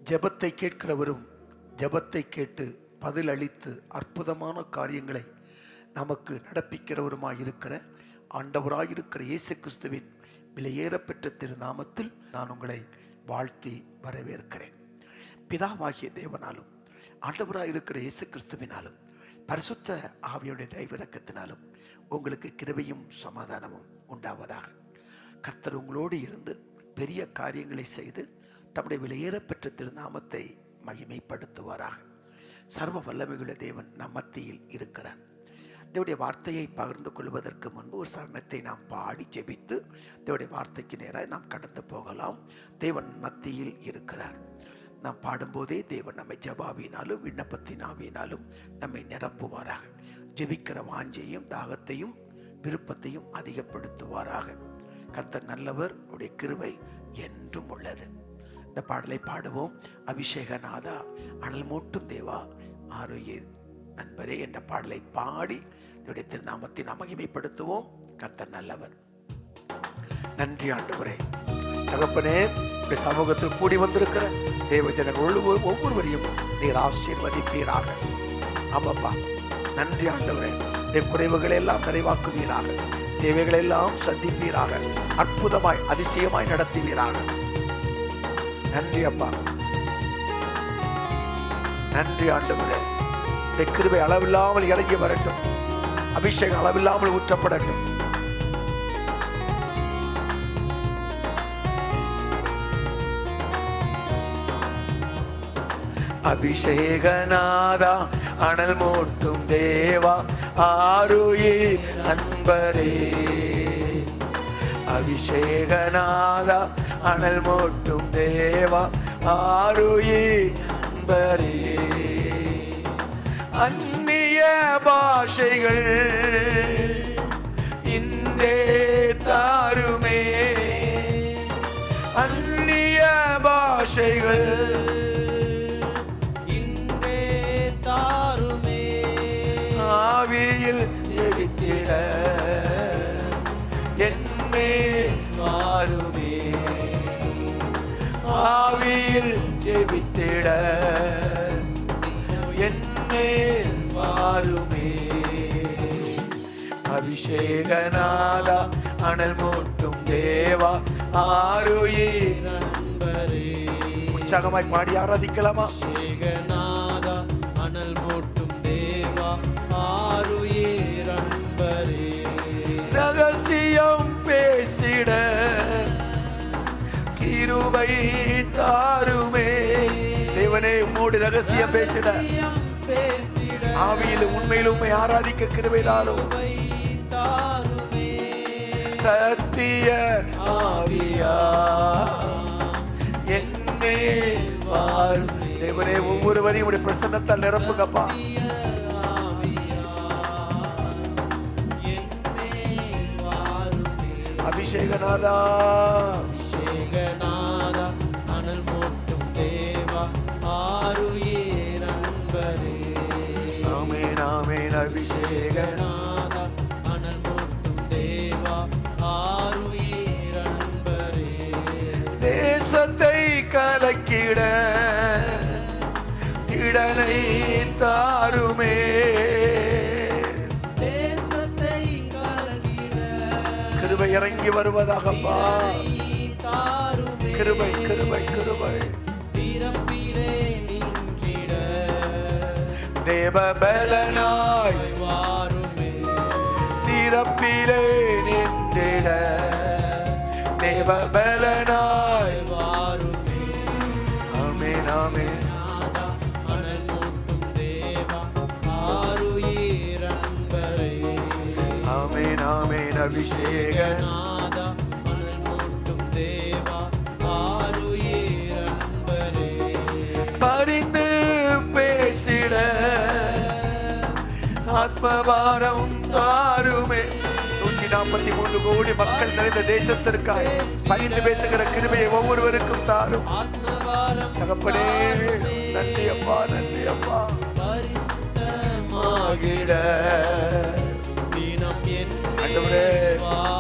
ஜெபத்தை கேட்கிறவரும் ஜெபத்தை கேட்டு பதில் அளித்து அற்புதமான காரியங்களை நமக்கு நடப்பிக்கிறவருமாயிருக்கிற ஆண்டவராயிருக்கிற இயேசு கிறிஸ்துவின் விலையேறப்பெற்ற திருநாமத்தில் நான் உங்களை வாழ்த்தி வரவேற்கிறேன். பிதாவாகிய தேவனாலும் ஆண்டவராயிருக்கிற இயேசு கிறிஸ்துவினாலும் பரிசுத்த ஆவியுடைய தயவிரக்கத்தினாலும் உங்களுக்கு கிருபையும் சமாதானமும் உண்டாவதாக. கர்த்தர் உங்களோடு இருந்து பெரிய காரியங்களை செய்து தம்முடைய விலையேறப்பெற்ற திருநாமத்தை மகிமைப்படுத்துவாராக. சர்வ வல்லமையுள்ள தேவன் நம் மத்தியில் இருக்கிறார். தேவனுடைய வார்த்தையை பகிர்ந்து கொள்வதற்கு முன்பு ஒரு சரணத்தை நாம் பாடி ஜெபித்து தேவனுடைய வார்த்தைக்கு நேராக நாம் கடந்து போகலாம். தேவன் மத்தியில் இருக்கிறார். நாம் பாடும்போதே தேவன் நம்மை ஜெபாவினாலும் விண்ணப்பத்தினாவினாலும் நம்மை நிரப்புவாராக. ஜெபிக்கிற வாஞ்சையும் தாகத்தையும் விருப்பத்தையும் அதிகப்படுத்துவாராக. கர்த்தர் நல்லவர், அவருடைய கிருபை என்றும் உள்ளது. இந்த பாடலை பாடுவோம். அபிஷேகநாதா அனல் மூட்டும் தேவா ஆரோக்கிய நண்பரே என்ற பாடலை பாடி என்னுடைய திருநாமத்தை நாம் மகிமைப்படுத்துவோம். கர்த்தர் நல்லவர். நன்றி ஆண்டவரே. தகப்பனே, உடைய சமூகத்தில் கூடி வந்திருக்கிற தேவஜனங்கள் ஒவ்வொருவரையும் நீர் ஆசீர்வதிப்பீராக. ஆமாப்பா, நன்றி ஆண்டவரே. குறைவுகளை எல்லாம் நிறைவாக்குவீராக, தேவைகளை எல்லாம் சந்திப்பீராக, அற்புதமாய் அதிசயமாய் நடத்துவீராக. நன்றி அப்பா, நன்றி ஆண்டவரே. கிருபை அளவில்லாமல் இறங்கி வரட்டும், அபிஷேகம் அளவில்லாமல் ஊற்றப்படட்டும். அபிஷேகநாதா அனல் மூட்டும் தேவா ஆருயிர் அன்பரே. அபிஷேகநாதா அனல் மூட்டும் தேவா ஆருயிர் அன்பரே. அந்நிய பாஷைகள் இன்றே தாருமே, அந்நிய பாஷைகள் இன்றே தாருமே. ஆவியில் ஜெபித்திட என்னே மாறுமே, ஆவியில் ஜெபித்திட என்னே மாறுமே. அபிஷேகநாதா அனல் மூட்டும் தேவா ஆருயிர் அன்பரே. உற்சாகமாய் பாடி ஆராதிக்கலாமா? அபிஷேகநாதா அனல் மூட்டும் தேவா ஆருயிர் அன்பரே. ரகசியம் பேசிட கிருபை தாருமே. தேவனே, உம்மோடு ரகசியம் பேசிட ஆவியிலும் உண்மையிலும் உம்மை ஆராதிக்க கிருபை தாரும். சத்திய ஆவியா என்னே வாரும். தேவனே, ஒவ்வொருவரையும் உடைய பிரசன்னத்தால் நிரப்புங்கப்பா. அபிஷேகநாதா அபிஷேகநாதா அனல் மூட்டும் தேவா ஆருயிர் அன்பரே. ஆமென் ஆமென். அபிஷேகநாதா அனல் மூட்டும் தேவா ஆருயிர் அன்பரே. தேசத்தை கலக்கிட இடனை தாருமே, கிருபை இறங்கி வருவதாகப்பா. கிருபை கிருபை கிருபை. தேவபலனாய் வாருமே, திறப்பிலே நின்றிட. தேவபலனாய் வாருமே. ஆமென் ஆமென். அனல் மூட்டும் தேவா ஆருயிர் அன்பரே. ஆமென் ஆமென். அபிஷேகநாதா அனல் மூட்டும் தேவா ஆருயிர் அன்பரே. பரிந்து பேசிட ஆத்மபாரம் தாருமே. 143 கோடி மக்கள் நிறைந்த தேசத்திற்காக பரிந்து பேசுகிற கிருபையை ஒவ்வொருவருக்கும் தாரும். தகப்பனே, நன்றி அப்பா, நன்றி அப்பா. பரிசுத்தமாகிட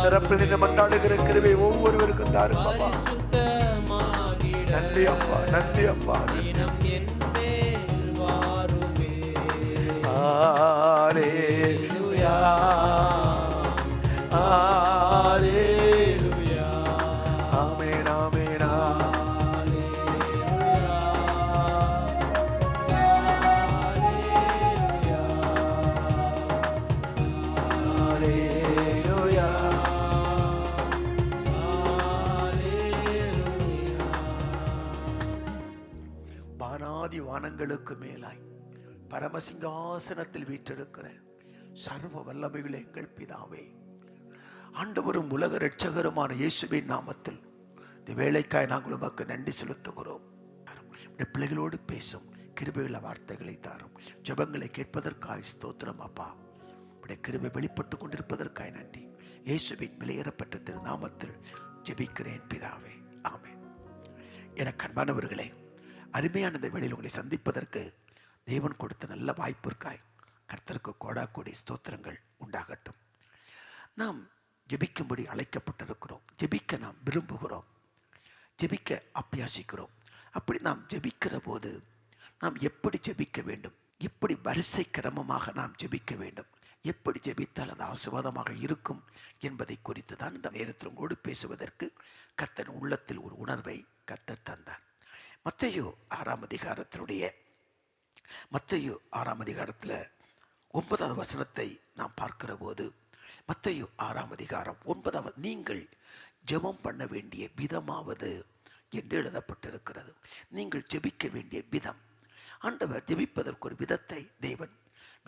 திறப்பில் மன்றாடுகிற கிருபை ஒவ்வொருவருக்கும் தாரும். நன்றி அப்பா, நன்றி அப்பா. தினம் என் மேல் வாருமே. ஹalleluya, ஹalleluya, ஆமென், ஆமென், ஹalleluya. வானாதி வானங்களுக்கு மேலாய் பரமசிங்காசனத்தில் வீற்றிருக்கிற சர்வ வல்லமைகளே எங்கள் பிதாவே, ஆண்டவரும் உலக இரட்சகருமான இயேசுவின் நாமத்தில் இந்த வேலைக்காய் நாங்கள் உமக்கு நன்றி செலுத்துகிறோம். பிள்ளைகளோடு பேசும் கிருபையுள்ள வார்த்தைகளை தாரும். ஜெபங்களை கேட்பதற்காய் ஸ்தோத்திரம் அப்பா. கிருபை வெளிப்பட்டு கொண்டிருப்பதற்காய் நன்றி. இயேசுவின் விலையேறப்பட்ட திருநாமத்தில் ஜெபிக்கிறேன் பிதாவே, ஆமென். எனக்கு அன்பானவர்களே, அருமையான இந்த வேளையில் உங்களை சந்திப்பதற்கு தேவன் கொடுத்த நல்ல வாய்ப்பிற்காய் கர்த்தருக்கு கோடாக்கோடி ஸ்தோத்திரங்கள் உண்டாகட்டும். நாம் ஜெபிக்கும்படி அழைக்கப்பட்டிருக்கிறோம். ஜெபிக்க நாம் விரும்புகிறோம், ஜெபிக்க அபியாசிக்கிறோம். அப்படி நாம் ஜெபிக்கிற போது நாம் எப்படி ஜெபிக்க வேண்டும், எப்படி வரிசை கிரமமாக நாம் ஜெபிக்க வேண்டும், எப்படி ஜெபித்தால் அது ஆசீர்வாதமாக இருக்கும் என்பதை குறித்து தான் இந்த நேரத்தில் உங்களோடு பேசுவதற்கு கர்த்தர் உள்ளத்தில் ஒரு உணர்வை கர்த்தர் தந்தார். மத்தேயு 6ஆம் அதிகாரத்தில் 9வது வசனத்தை நாம் பார்க்கிற போது, மத்தேயு 6ஆம் அதிகாரம் 9வது, நீங்கள் ஜெபம் பண்ண வேண்டிய விதமாவது என்று எழுதப்பட்டிருக்கிறது. நீங்கள் ஜெபிக்க வேண்டிய விதம், ஆண்டவர் ஜெபிப்பதற்கு ஒரு விதத்தை தேவன்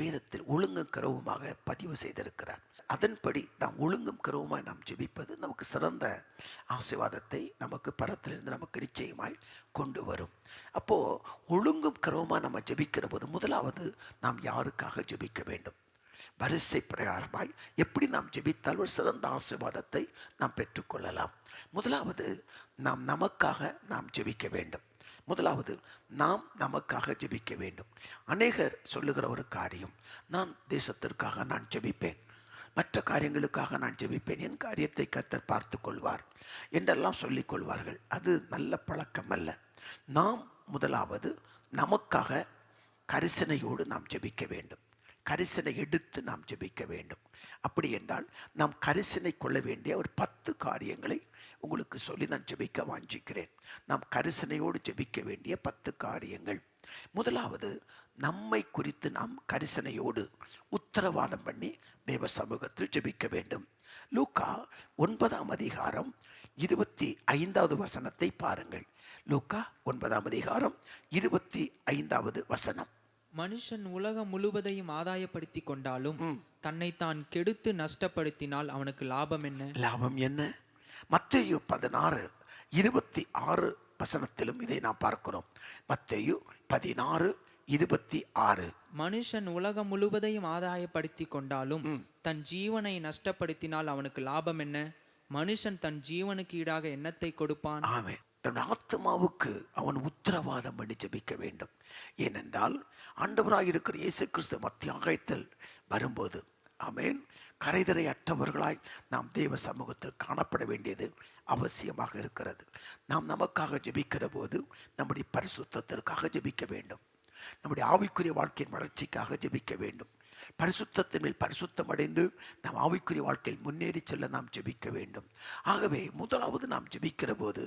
வேதத்தில் ஒழுங்கும் கருவுமாக பதிவு செய்திருக்கிறார். அதன்படி நாம் ஒழுங்கும் கருவுமாய் நாம் ஜெபிப்பது நமக்கு சிறந்த ஆசீர்வாதத்தை நமக்கு பரத்திலிருந்து நமக்கு நிச்சயமாய் கொண்டு வரும். அப்போ ஒழுங்கும் கருவுமாய் நம்ம ஜெபிக்கிற போது முதலாவது நாம் யாருக்காக ஜெபிக்க வேண்டும், வரிசை பிரகாரமாய் எப்படி நாம் ஜெபித்தால் ஒரு சிறந்த ஆசீர்வாதத்தை நாம் பெற்றுக்கொள்ளலாம். முதலாவது நாம் நமக்காக நாம் ஜெபிக்க வேண்டும். முதலாவது நாம் நமக்காக ஜெபிக்க வேண்டும். அநேகர் சொல்லுகிற ஒரு காரியம், நான் தேசத்திற்காக நான் ஜெபிப்பேன், மற்ற காரியங்களுக்காக நான் ஜெபிப்பேன், என் காரியத்தை கர்த்தர் பார்த்து கொள்வார் என்றெல்லாம் சொல்லிக் கொள்வார்கள். அது நல்ல பழக்கம் அல்ல. நாம் முதலாவது நமக்காக கரிசனையோடு நாம் ஜெபிக்க வேண்டும், கரிசனை எடுத்து நாம் ஜெபிக்க வேண்டும். அப்படி என்றால் நாம் கரிசனை கொள்ள வேண்டிய ஒரு 10 காரியங்களை உங்களுக்கு சொல்லி நான் ஜெபிக்க வாஞ்சிக்கிறேன். நாம் கரிசனையோடு ஜெபிக்க வேண்டிய 10 காரியங்கள். முதலாவது, நம்மை குறித்து நாம் கரிசனையோடு உத்தரவாதம் பண்ணி தேவ சமூகத்தில் ஜெபிக்க வேண்டும். லூக்கா 9ஆம் அதிகாரம் 25வது வசனத்தை பாருங்கள். லூக்கா 9ஆம் அதிகாரம் 25வது வசனம். மனுஷன் உலகம் முழுவதையும் ஆதாயப்படுத்தி கொண்டாலும் தன்னைத்தான் கெடுத்து நஷ்டப்படுத்தினால் அவனுக்கு லாபம் என்ன? லாபம் என்ன? மத்தேயு 16:26 வசனத்திலும் இதை நாம் பார்க்கிறோம். மத்தேயு 16:26. மனுஷன் உலகம் முழுவதையும் ஆதாயப்படுத்தி கொண்டாலும் தன் ஜீவனை நஷ்டப்படுத்தினால் அவனுக்கு லாபம் என்ன? மனுஷன் தன் ஜீவனுக்கு ஈடாக எண்ணத்தை கொடுப்பான். ஆமென். தன் ஆத்மாவுக்கு அவன் உத்தரவாதம் பண்ணி ஜெபிக்க வேண்டும். ஏனென்றால் ஆண்டவராக இருக்கிற இயேசு கிறிஸ்து மத்தியாகத்தில் வரும்போது, ஆமென், கரைதரை அற்றவர்களாய் நாம் தேவ சமூகத்தில் காணப்பட வேண்டியது அவசியமாக இருக்கிறது. நாம் நமக்காக ஜெபிக்கிற போது நம்முடைய பரிசுத்தத்திற்காக ஜெபிக்க வேண்டும், நம்முடைய ஆவிக்குரிய வாழ்க்கையின் வளர்ச்சிக்காக ஜெபிக்க வேண்டும். பரிசுத்தத்தின் மேல் பரிசுத்தம் அடைந்து நாம் ஆவிக்குரிய வாழ்க்கையில் முன்னேறி செல்ல நாம் ஜெபிக்க வேண்டும். ஆகவே முதலாவது நாம் ஜெபிக்கிற போது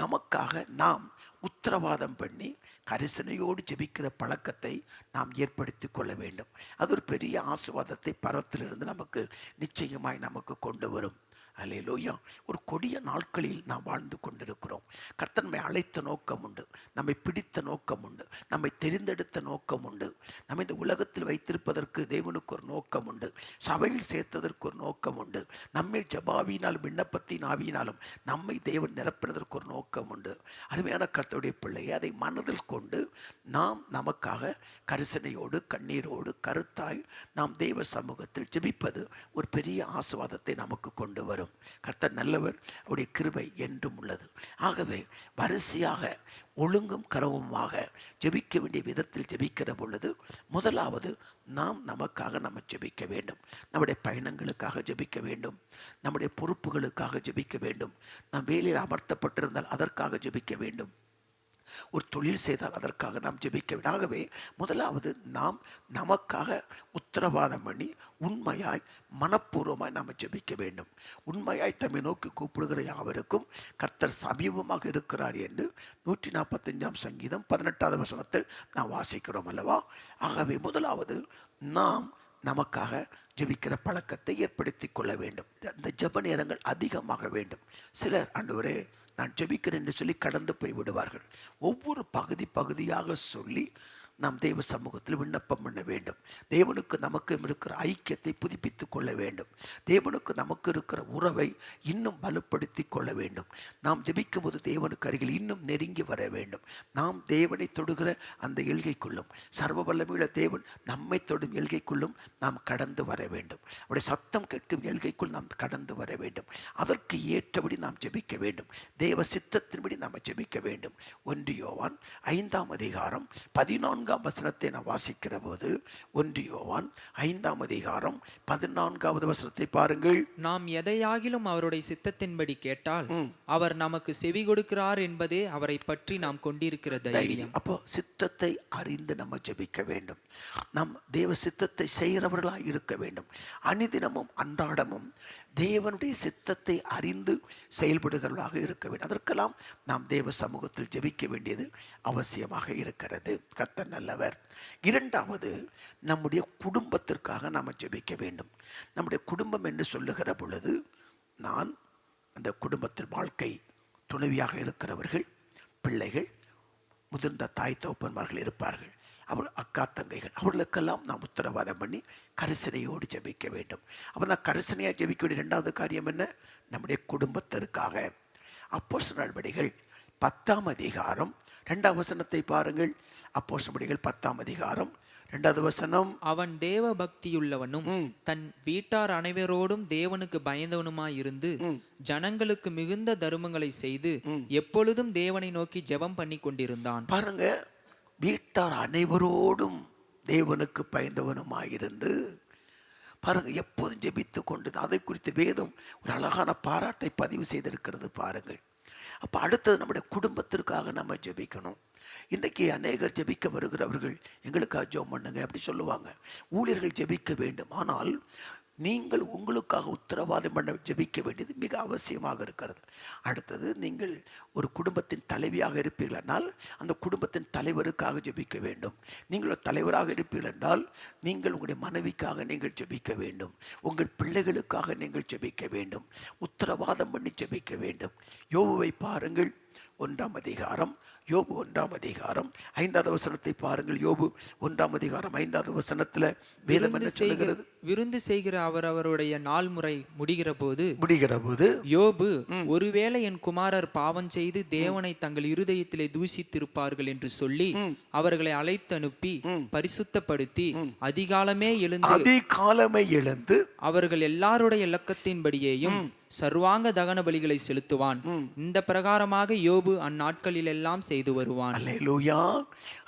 நமக்காக நாம் உத்தரவாதம் பண்ணி கரிசனையோடு ஜெபிக்கிற பழக்கத்தை நாம் ஏற்படுத்தி கொள்ள வேண்டும். அது ஒரு பெரிய ஆசீர்வாதத்தை பரத்திலிருந்து நமக்கு நிச்சயமாய் நமக்கு கொண்டு வரும். அல்லேலூயா. ஒரு கொடிய நாட்களில் நாம் வாழ்ந்து கொண்டிருக்கிறோம். கர்த்தர் நம்மை அழைத்த நோக்கம் உண்டு, நம்மை பிடித்த நோக்கம் உண்டு, நம்மை தெரிந்தெடுத்த நோக்கம் உண்டு, நம்மை இந்த உலகத்தில் வைத்திருப்பதற்கு தேவனுக்கு ஒரு நோக்கம் உண்டு, சபையில் சேர்த்ததற்கு ஒரு நோக்கம் உண்டு, நம்மை ஜபாவினாலும் விண்ணப்பத்தின் ஆவியினாலும் நம்மை தேவன் நிரப்பினதற்கு ஒரு நோக்கம் உண்டு. அருமையான கர்த்தருடைய பிள்ளையை அதை மனதில் கொண்டு நாம் நமக்காக கரிசனையோடு கண்ணீரோடு கருத்தாய் நாம் தேவ சமூகத்தில் ஜெபிப்பது ஒரு பெரிய ஆசீர்வாதத்தை நமக்கு கொண்டு வரும். கர்த்தர் நல்லவர், அவருடைய கிருபை என்றும் உள்ளது. ஆகவே வரிசையாக ஒழுங்கும் கரவுமாக ஜெபிக்க வேண்டிய விதத்தில் ஜெபிக்கிற பொழுது முதலாவது நாம் நமக்காக நம்ம ஜெபிக்க வேண்டும். நம்முடைய பயணங்களுக்காக ஜெபிக்க வேண்டும், நம்முடைய பொறுப்புகளுக்காக ஜெபிக்க வேண்டும், நாம் வேலையில் அமர்த்தப்பட்டிருந்தால் அதற்காக ஜெபிக்க வேண்டும். ஒரு தொழில் செய்தால் அதற்காக நாம் ஜெபிக்க வேண்டும். ஆகவே முதலாவது நாம் நமக்காக உத்தரவாதம் பண்ணி உண்மையாய் மனப்பூர்வமாய் நாம் ஜெபிக்க வேண்டும். உண்மையாய் தம்மை நோக்கி கூப்பிடுகிற யாவருக்கும் கர்த்தர் சமீபமாக இருக்கிறார் என்று 145 சங்கீதம் 18வது வசனத்தில் நாம் வாசிக்கிறோம் அல்லவா? ஆகவே முதலாவது நாம் நமக்காக ஜெபிக்கிற பழக்கத்தை ஏற்படுத்தி கொள்ள வேண்டும். இந்த ஜெப நேரங்கள் அதிகமாக வேண்டும். சிலர் ஆண்டவரே நான் ஜெபிக்கிறேன் என்று சொல்லி கடந்து போய் விடுவார்கள். ஒவ்வொரு பகுதியாக சொல்லி நாம் தெய்வ சமூகத்தில் விண்ணப்பம் பண்ண வேண்டும். தேவனுக்கு நமக்கு இருக்கிற ஐக்கியத்தை புதுப்பித்து கொள்ள வேண்டும். தேவனுக்கு நமக்கு இருக்கிற உறவை இன்னும் பலப்படுத்தி கொள்ள வேண்டும். நாம் ஜெபிக்கும் போது தேவனுக்கு அருகில் இன்னும் நெருங்கி வர வேண்டும். நாம் தேவனை தொடுகிற அந்த எல்கைக்குள்ளும் சர்வ வல்லமையுள்ள தேவன் நம்மை தொடும் எல்கைக்குள்ளும் நாம் கடந்து வர வேண்டும். அவருடைய சத்தம் கேட்கும் எல்கைக்குள் நாம் கடந்து வர வேண்டும். அதற்கு ஏற்றபடி நாம் ஜெபிக்க வேண்டும். தேவ சித்தத்தின்படி நாம் ஜெபிக்க வேண்டும். 1 யோவான் 5ஆம் அதிகாரம் 14ஆம் வசனத்தை நான் வாசிக்கிற போது 1 யோவான் 5ஆம் அதிகாரம் 14வது வசனத்தை பாருங்கள். நாம் எதையாகிலும் அவருடைய சித்தத்தின்படி கேட்டால் அவர் நமக்கு செவி கொடுக்கிறார் என்பதே அவரை பற்றி நாம் கொண்டிருக்கிற தைரியம். அப்போ சித்தத்தை அறிந்து நம்ம ஜெபிக்க வேண்டும். நாம் தேவ சித்தத்தை செய்கிறவர்களாக இருக்க வேண்டும். அனுதினமும் அன்றாடமும் தேவனுடைய சித்தத்தை அறிந்து செயல்படுகிறவர்களாக இருக்க வேண்டும். அதற்கெல்லாம் நாம் தேவ சமூகத்தில் ஜெபிக்க வேண்டியது அவசியமாக இருக்கிறது. கர்த்தர் நல்லவர். இரண்டாவது, நம்முடைய குடும்பத்திற்காக நாம் ஜெபிக்க வேண்டும். நம்முடைய குடும்பம் என்று சொல்லுகிற பொழுது நான் அந்த குடும்பத்தில் வாழ்க்கை துணைவியாக இருக்கிறவர்கள், பிள்ளைகள், முதிர்ந்த தாய் தகப்பன்மார்கள் இருப்பார்கள், அவர் அக்கா தங்கைகள், அவர்களுக்கெல்லாம் நாம் உத்தரவாதம் பண்ணி கரிசனையோடு ஜெபிக்க வேண்டும். அப்போ நான் கரிசனையாக ஜெபிக்க வேண்டிய இரண்டாவது காரியம் என்ன? நம்முடைய குடும்பத்திற்காக. அப்போஸ்தலர் நடபடிகள் 10ஆம் அதிகாரம் 2ஆம் வசனத்தை பாருங்கள். அப்போஸ்தலர் நடபடிகள் 10ஆம் அதிகாரம் 2வது வசனம். அவன் தேவ பக்தியுள்ளவனும் தன் வீட்டார் அனைவரோடும் தேவனுக்கு பயந்தவனுமாயிருந்து ஜனங்களுக்கு மிகுந்த தருமங்களை செய்து எப்பொழுதும் தேவனை நோக்கி ஜெபம் பண்ணி கொண்டிருந்தான். பாருங்க, வீட்டார் அனைவரோடும் தேவனுக்கு பயந்தவனுமாயிருந்து பாருங்க, எப்போதும் ஜெபித்து கொண்டு. அதை குறித்து வேதம் ஒரு அழகான பாராட்டை பதிவு செய்திருக்கிறது பாருங்கள். அப்போ அடுத்தது நம்முடைய குடும்பத்திற்காக நம்ம ஜெபிக்கணும். இன்றைக்கி அநேகர் ஜெபிக்க வருகிறவர்கள் எங்களுக்காக ஜெபம் பண்ணுங்க அப்படி சொல்லுவாங்க. ஊழியர்கள் ஜெபிக்க வேண்டும். ஆனால் நீங்கள் உங்களுக்காக உத்தரவாதம் பண்ண ஜெபிக்க வேண்டியது மிக அவசியமாக இருக்கிறது. அடுத்தது, நீங்கள் ஒரு குடும்பத்தின் தலைவியாக இருப்பீர்கள் என்றால் அந்த குடும்பத்தின் தலைவருக்காக ஜெபிக்க வேண்டும். நீங்கள் ஒரு தலைவராக இருப்பீர்கள் என்றால் நீங்கள் உங்களுடைய மனைவிக்காக நீங்கள் ஜெபிக்க வேண்டும். உங்கள் பிள்ளைகளுக்காக நீங்கள் ஜெபிக்க வேண்டும். உத்தரவாதம் பண்ணி ஜெபிக்க வேண்டும். யோபுவை பாருங்கள், 1ஆம் அதிகாரம், யோபு 1ஆம் அதிகாரம் 5வது வசனத்தை பாருங்கள். யோபு 1ஆம் அதிகாரம் 5வது வசனத்தில் வேதம் என்ன சொல்லுகிறது? விருந்து செய்கிற அவருடைய நாள் முறை முடிகிற போது யோபு, ஒருவேளை என் குமாரர் பாவம் செய்து தேவனை தங்கள் இருதயத்திலே தூஷித்திருப்பார்கள் என்று சொல்லி அவர்களை அழைத்து அனுப்பி பரிசுத்தப்படுத்தி அதிகாலமே எழுந்து அவர்கள் எல்லாருடைய இலக்கத்தின்படியேயும் சர்வாங்க தகன பலிகளை செலுத்துவான். இந்த பிரகாரமாக யோபு அந்நாட்களில் எல்லாம் செய்து வருவான். அல்லேலூயா.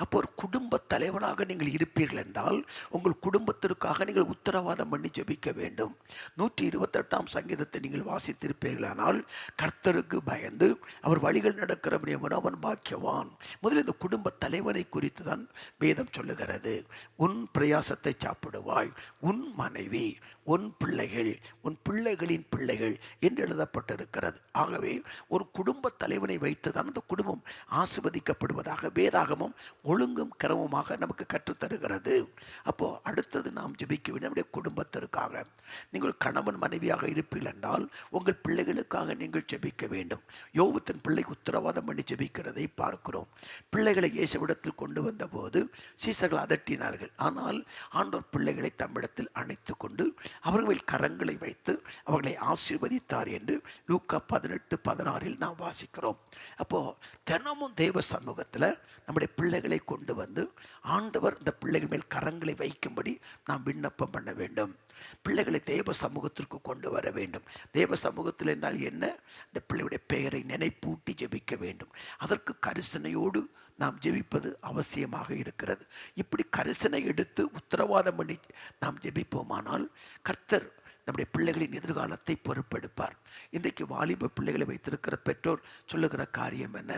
அப்போ ஒரு குடும்ப தலைவனாக நீங்கள் இருப்பீர்கள் என்றால் உங்கள் குடும்பத்திற்காக நீங்கள் உத்தரவாதம் பண்ணி ஜெபிக்க வேண்டும். 128ஆம் சங்கீதத்தை நீங்கள் வாசித்திருப்பீர்களானால், கர்த்தருக்கு பயந்து அவர் வழிகள் நடக்கிறபடியே அவன் பாக்கியவான். முதலில் இந்த குடும்ப தலைவனை குறித்து தான் வேதம் சொல்லுகிறது. உன் பிரயாசத்தை சாப்பிடுவாய், உன் மனைவி, உன் பிள்ளைகள், உன் பிள்ளைகளின் பிள்ளைகள் என்று எழுதப்பட்டிருக்கிறது. ஆகவே ஒரு குடும்ப தலைவனை வைத்துதான் அந்த குடும்பம் ஆசீர்வதிக்கப்படுவதாக வேதாகமும் ஒழுங்கும் கிரமமாக நமக்கு கற்றுத்தருகிறது. அப்போ அடுத்தது நாம் ஜெபிக்க வேண்டிய நம்முடைய குடும்பத்திற்காக. நீங்கள் கணவன் மனைவியாக இருப்பீர்கள் என்றால் உங்கள் பிள்ளைகளுக்காக நீங்கள் ஜெபிக்க வேண்டும். யோபு தன் பிள்ளைக்கு உத்தரவாதம் பண்ணி ஜெபிக்கிறதை பார்க்கிறோம். பிள்ளைகளை இயேசுவிடத்தில் கொண்டு வந்த போது சீசர்கள் அதட்டினார்கள். ஆனால் ஆண்டவர் பிள்ளைகளை தம்மிடத்தில் அணைத்து கொண்டு அவர்கள் கரங்களை வைத்து அவர்களை ஆசீர்வதித்தார் என்று லூக்கா 18:16 நாம் வாசிக்கிறோம். அப்போ தினமும் தேவ சமூகத்தில் நம்முடைய பிள்ளைகளை கொண்டு வந்து ஆண்டவர் இந்த பிள்ளைகள் மேல் கரங்களை வைக்கும்படி நாம் விண்ணப்பம் பண்ண வேண்டும். பிள்ளைகளை தேவ சமூகத்திற்கு கொண்டு வர வேண்டும். தேவ சமூகத்தில் என்றால் என்ன? இந்த பிள்ளையுடைய பெயரை நினைப்பூட்டி ஜெபிக்க வேண்டும். அதற்கு கரிசனையோடு நாம் ஜெபிப்பது அவசியமாக இருக்கிறது. இப்படி கரிசனை எடுத்து உத்தரவாதம் பண்ணி நாம் ஜெபிப்போமானால் கர்த்தர் நம்முடைய பிள்ளைகளின் எதிர்காலத்தை பொறுப்பெடுப்பார். இன்றைக்கு வாலிப பிள்ளைகளை வைத்திருக்கிற பெற்றோர் சொல்லுகிற காரியம் என்ன?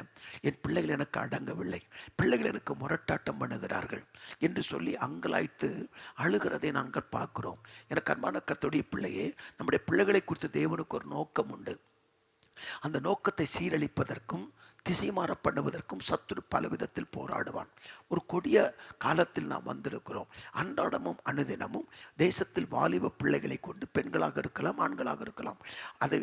என் பிள்ளைகள் எனக்கு அடங்கவில்லை, பிள்ளைகள் எனக்கு முரட்டாட்டம் பண்ணுகிறார்கள் என்று சொல்லி அங்கலாய்த்து அழுகிறதை நாங்கள் பார்க்கிறோம். எனக்கு அன்பான கர்த்தருடைய பிள்ளையே, நம்முடைய பிள்ளைகளை குறித்து தேவனுக்கு ஒரு நோக்கம் உண்டு. அந்த நோக்கத்தை சீரழிப்பதற்கும் திசை மாற பண்ணுவதற்கும் சத்துரு பல விதத்தில் போராடுவான். ஒரு கொடிய காலத்தில் நாம் வந்திருக்கிறோம். அன்றாடமும் அனுதினமும் தேசத்தில் வாலிப பிள்ளைகளை கொண்டு, பெண்களாக இருக்கலாம், ஆண்களாக இருக்கலாம்,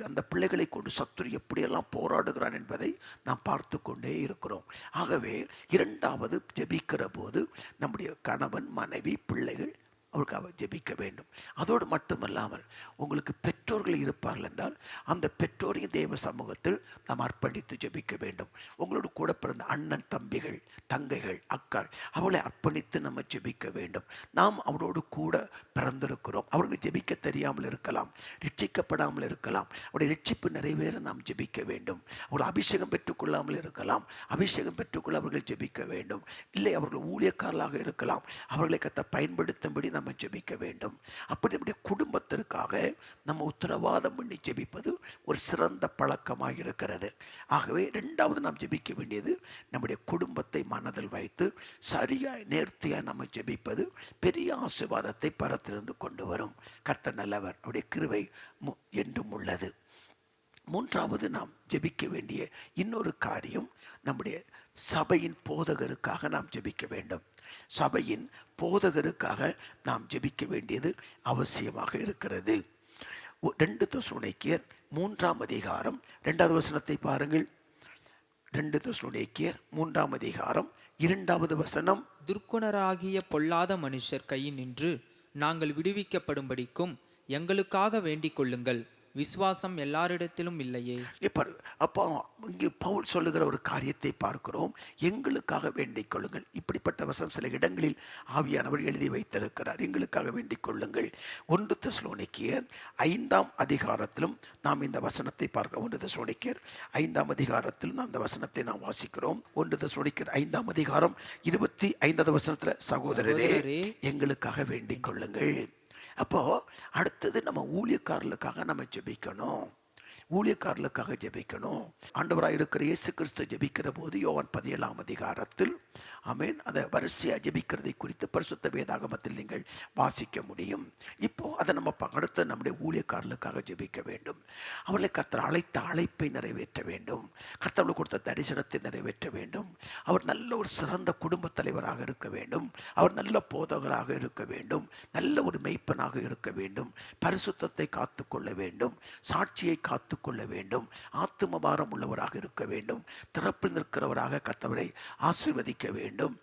அந்த பிள்ளைகளை கொண்டு சத்துரு எப்படியெல்லாம் போராடுகிறான் என்பதை நாம் பார்த்து கொண்டே இருக்கிறோம். ஆகவே இரண்டாவது ஜெபிக்கிற போது நம்முடைய கணவன், மனைவி, பிள்ளைகள் அவருக்காக ஜெபிக்க வேண்டும். அதோடு மட்டுமல்லாமல் உங்களுக்கு பெற்றோர்கள் இருப்பார்கள் என்றால் அந்த பெற்றோரையும் தேவ சமூகத்தில் நாம் அர்ப்பணித்து ஜெபிக்க வேண்டும். உங்களோடு கூட பிறந்த அண்ணன், தம்பிகள், தங்கைகள், அக்காள், அவளை அர்ப்பணித்து நம்ம ஜெபிக்க வேண்டும். நாம் அவரோடு கூட பிறந்திருக்கிறோம். அவர்களுக்கு ஜெபிக்க தெரியாமல் இருக்கலாம், ரட்சிக்கப்படாமல் இருக்கலாம். அவருடைய ரட்சிப்பு நிறைவேற நாம் ஜெபிக்க வேண்டும். அவர்கள் அபிஷேகம் பெற்றுக்கொள்ளாமல் இருக்கலாம், அபிஷேகம் பெற்றுக்கொள்ள அவர்கள் ஜெபிக்க வேண்டும். இல்லை, அவர்கள் ஊழியக்காரர்களாக இருக்கலாம், அவர்களை கத்த பயன்படுத்தும்படி நம்ம ஜெபிக்க வேண்டும். அப்படி நம்முடைய குடும்பத்திற்காக நம்ம உத்தரவாதம் பண்ணி ஜெபிப்பது ஒரு சிறந்த பழக்கமாக இருக்கிறது. ஆகவே இரண்டாவது நாம் ஜெபிக்க வேண்டியது நம்முடைய குடும்பத்தை மனதில் வைத்து சரியாய் நேர்த்தியாய் நம்ம ஜெபிப்பது பெரிய ஆசீர்வாதத்தை பரத்திலிருந்து கொண்டு வரும். கர்த்தர் நல்லவர், அவருடைய கிருபை என்றும் உள்ளது. மூன்றாவது நாம் ஜெபிக்க வேண்டிய இன்னொரு காரியம், நம்முடைய சபையின் போதகருக்காக நாம் ஜெபிக்க வேண்டும். சபையின் போதகருக்காக நாம் ஜெபிக்க வேண்டியது அவசியமாக இருக்கிறது. 2 தெசலோனிக்கேயர் 3ஆம் அதிகாரம் 2வது வசனத்தை பாருங்கள். 2 தெசலோனிக்கேயர் 3ஆம் அதிகாரம் 2வது வசனம். துர்க்குணராகிய பொல்லாத மனுஷர் கையினின்று நாங்கள் விடுவிக்கப்படும்படிக்கும் எங்களுக்காக வேண்டிக் கொள்ளுங்கள், விசுவாசம் எல்லாரிடத்திலும் இல்லையே. அப்போ இங்கே பவுல் சொல்லுகிற ஒரு காரியத்தை பார்க்கிறோம், எங்களுக்காக வேண்டிக் கொள்ளுங்கள். இப்படிப்பட்ட வசனம் சில இடங்களில் ஆவியானவர் எழுதி வைத்திருக்கிறார். எங்களுக்காக வேண்டிக் கொள்ளுங்கள். 1 தெசலோனிக்கேயர் 5ஆம் அதிகாரத்திலும் நாம் இந்த வசனத்தை பார்க்கிறோம். 1 தெசலோனிக்கேயர் 5ஆம் அதிகாரத்தில் நாம் இந்த வசனத்தை நாம் வாசிக்கிறோம். 1 தெசலோனிக்கேயர் 5ஆம் அதிகாரம் 25வது வசனத்தில், சகோதரரே எங்களுக்காக வேண்டிக் கொள்ளுங்கள். அப்போ அடுத்தது நம்ம ஊழியக்காரர்களுக்காக நம்ம ஜெபிக்கணும். ஊழியக்காரர்களுக்காக ஜெபிக்கணும். ஆண்டவராக இருக்கிற இயேசு கிறிஸ்து ஜெபிக்கிற போது யோவான் 17ஆம் அதிகாரத்தில், ஆமென், அதை வரிசையாக ஜெபிக்கிறதை குறித்து பரிசுத்த வேதாகமத்தில் நீங்கள் வாசிக்க முடியும். இப்போ அதை நம்ம அடுத்து நம்முடைய ஊழியக்காரர்களுக்காக ஜெபிக்க வேண்டும். அவர்களை கர்த்தர் அழைத்த அழைப்பை நிறைவேற்ற வேண்டும். கர்த்தர் கொடுத்த தரிசனத்தை நிறைவேற்ற வேண்டும். அவர் நல்ல ஒரு சிறந்த குடும்ப தலைவராக இருக்க வேண்டும். அவர் நல்ல போதகராக இருக்க வேண்டும். நல்ல ஒரு மெய்ப்பனாக இருக்க வேண்டும். பரிசுத்தத்தை காத்துக்கொள்ள வேண்டும். சாட்சியை காத்துக்கொள்ள வேண்டும். ஆத்தும பாரம் உள்ளவராக இருக்க வேண்டும். திறப்பில் நிற்கிறவராக கர்த்தரை ஆசீர்வதிக்க வேண்டும்.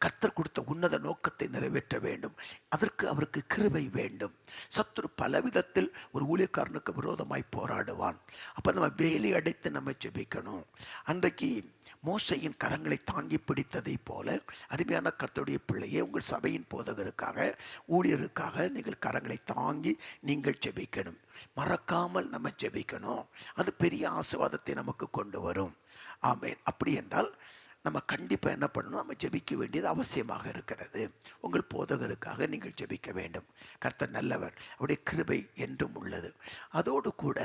கர்த்தர் கொடுத்த உன்னத நோக்கத்தை நிறைவேற்ற வேண்டும். அதற்கு அவருக்கு கிருபை வேண்டும். சத்துரு பலவிதத்தில் ஒரு ஊழியக்காரனுக்கு விரோதமாய் போராடுவான். அப்போ நம்ம வேலி அடைத்து நம்ம ஜெபிக்கணும். அன்றைக்கு மோசையின் கரங்களை தாங்கி பிடித்ததை போல அருமையான கர்த்தருடைய பிள்ளையே, உங்கள் சபையின் போதகருக்காக, ஊழியருக்காக நீங்கள் கரங்களை தாங்கி நீங்கள் ஜெபிக்கணும். மறக்காமல் நம்ம ஜெபிக்கணும். அது பெரிய ஆசீர்வாதத்தை நமக்கு கொண்டு வரும். ஆமென். அப்படி என்றால் நம்ம கண்டிப்பாக என்ன பண்ணணும், நம்ம ஜெபிக்க வேண்டியது அவசியமாக இருக்கிறது. உங்கள் போதகருக்காக நீங்கள் ஜெபிக்க வேண்டும். கர்த்தர் நல்லவர், அவருடைய கிருபை என்றும் உள்ளது. அதோடு கூட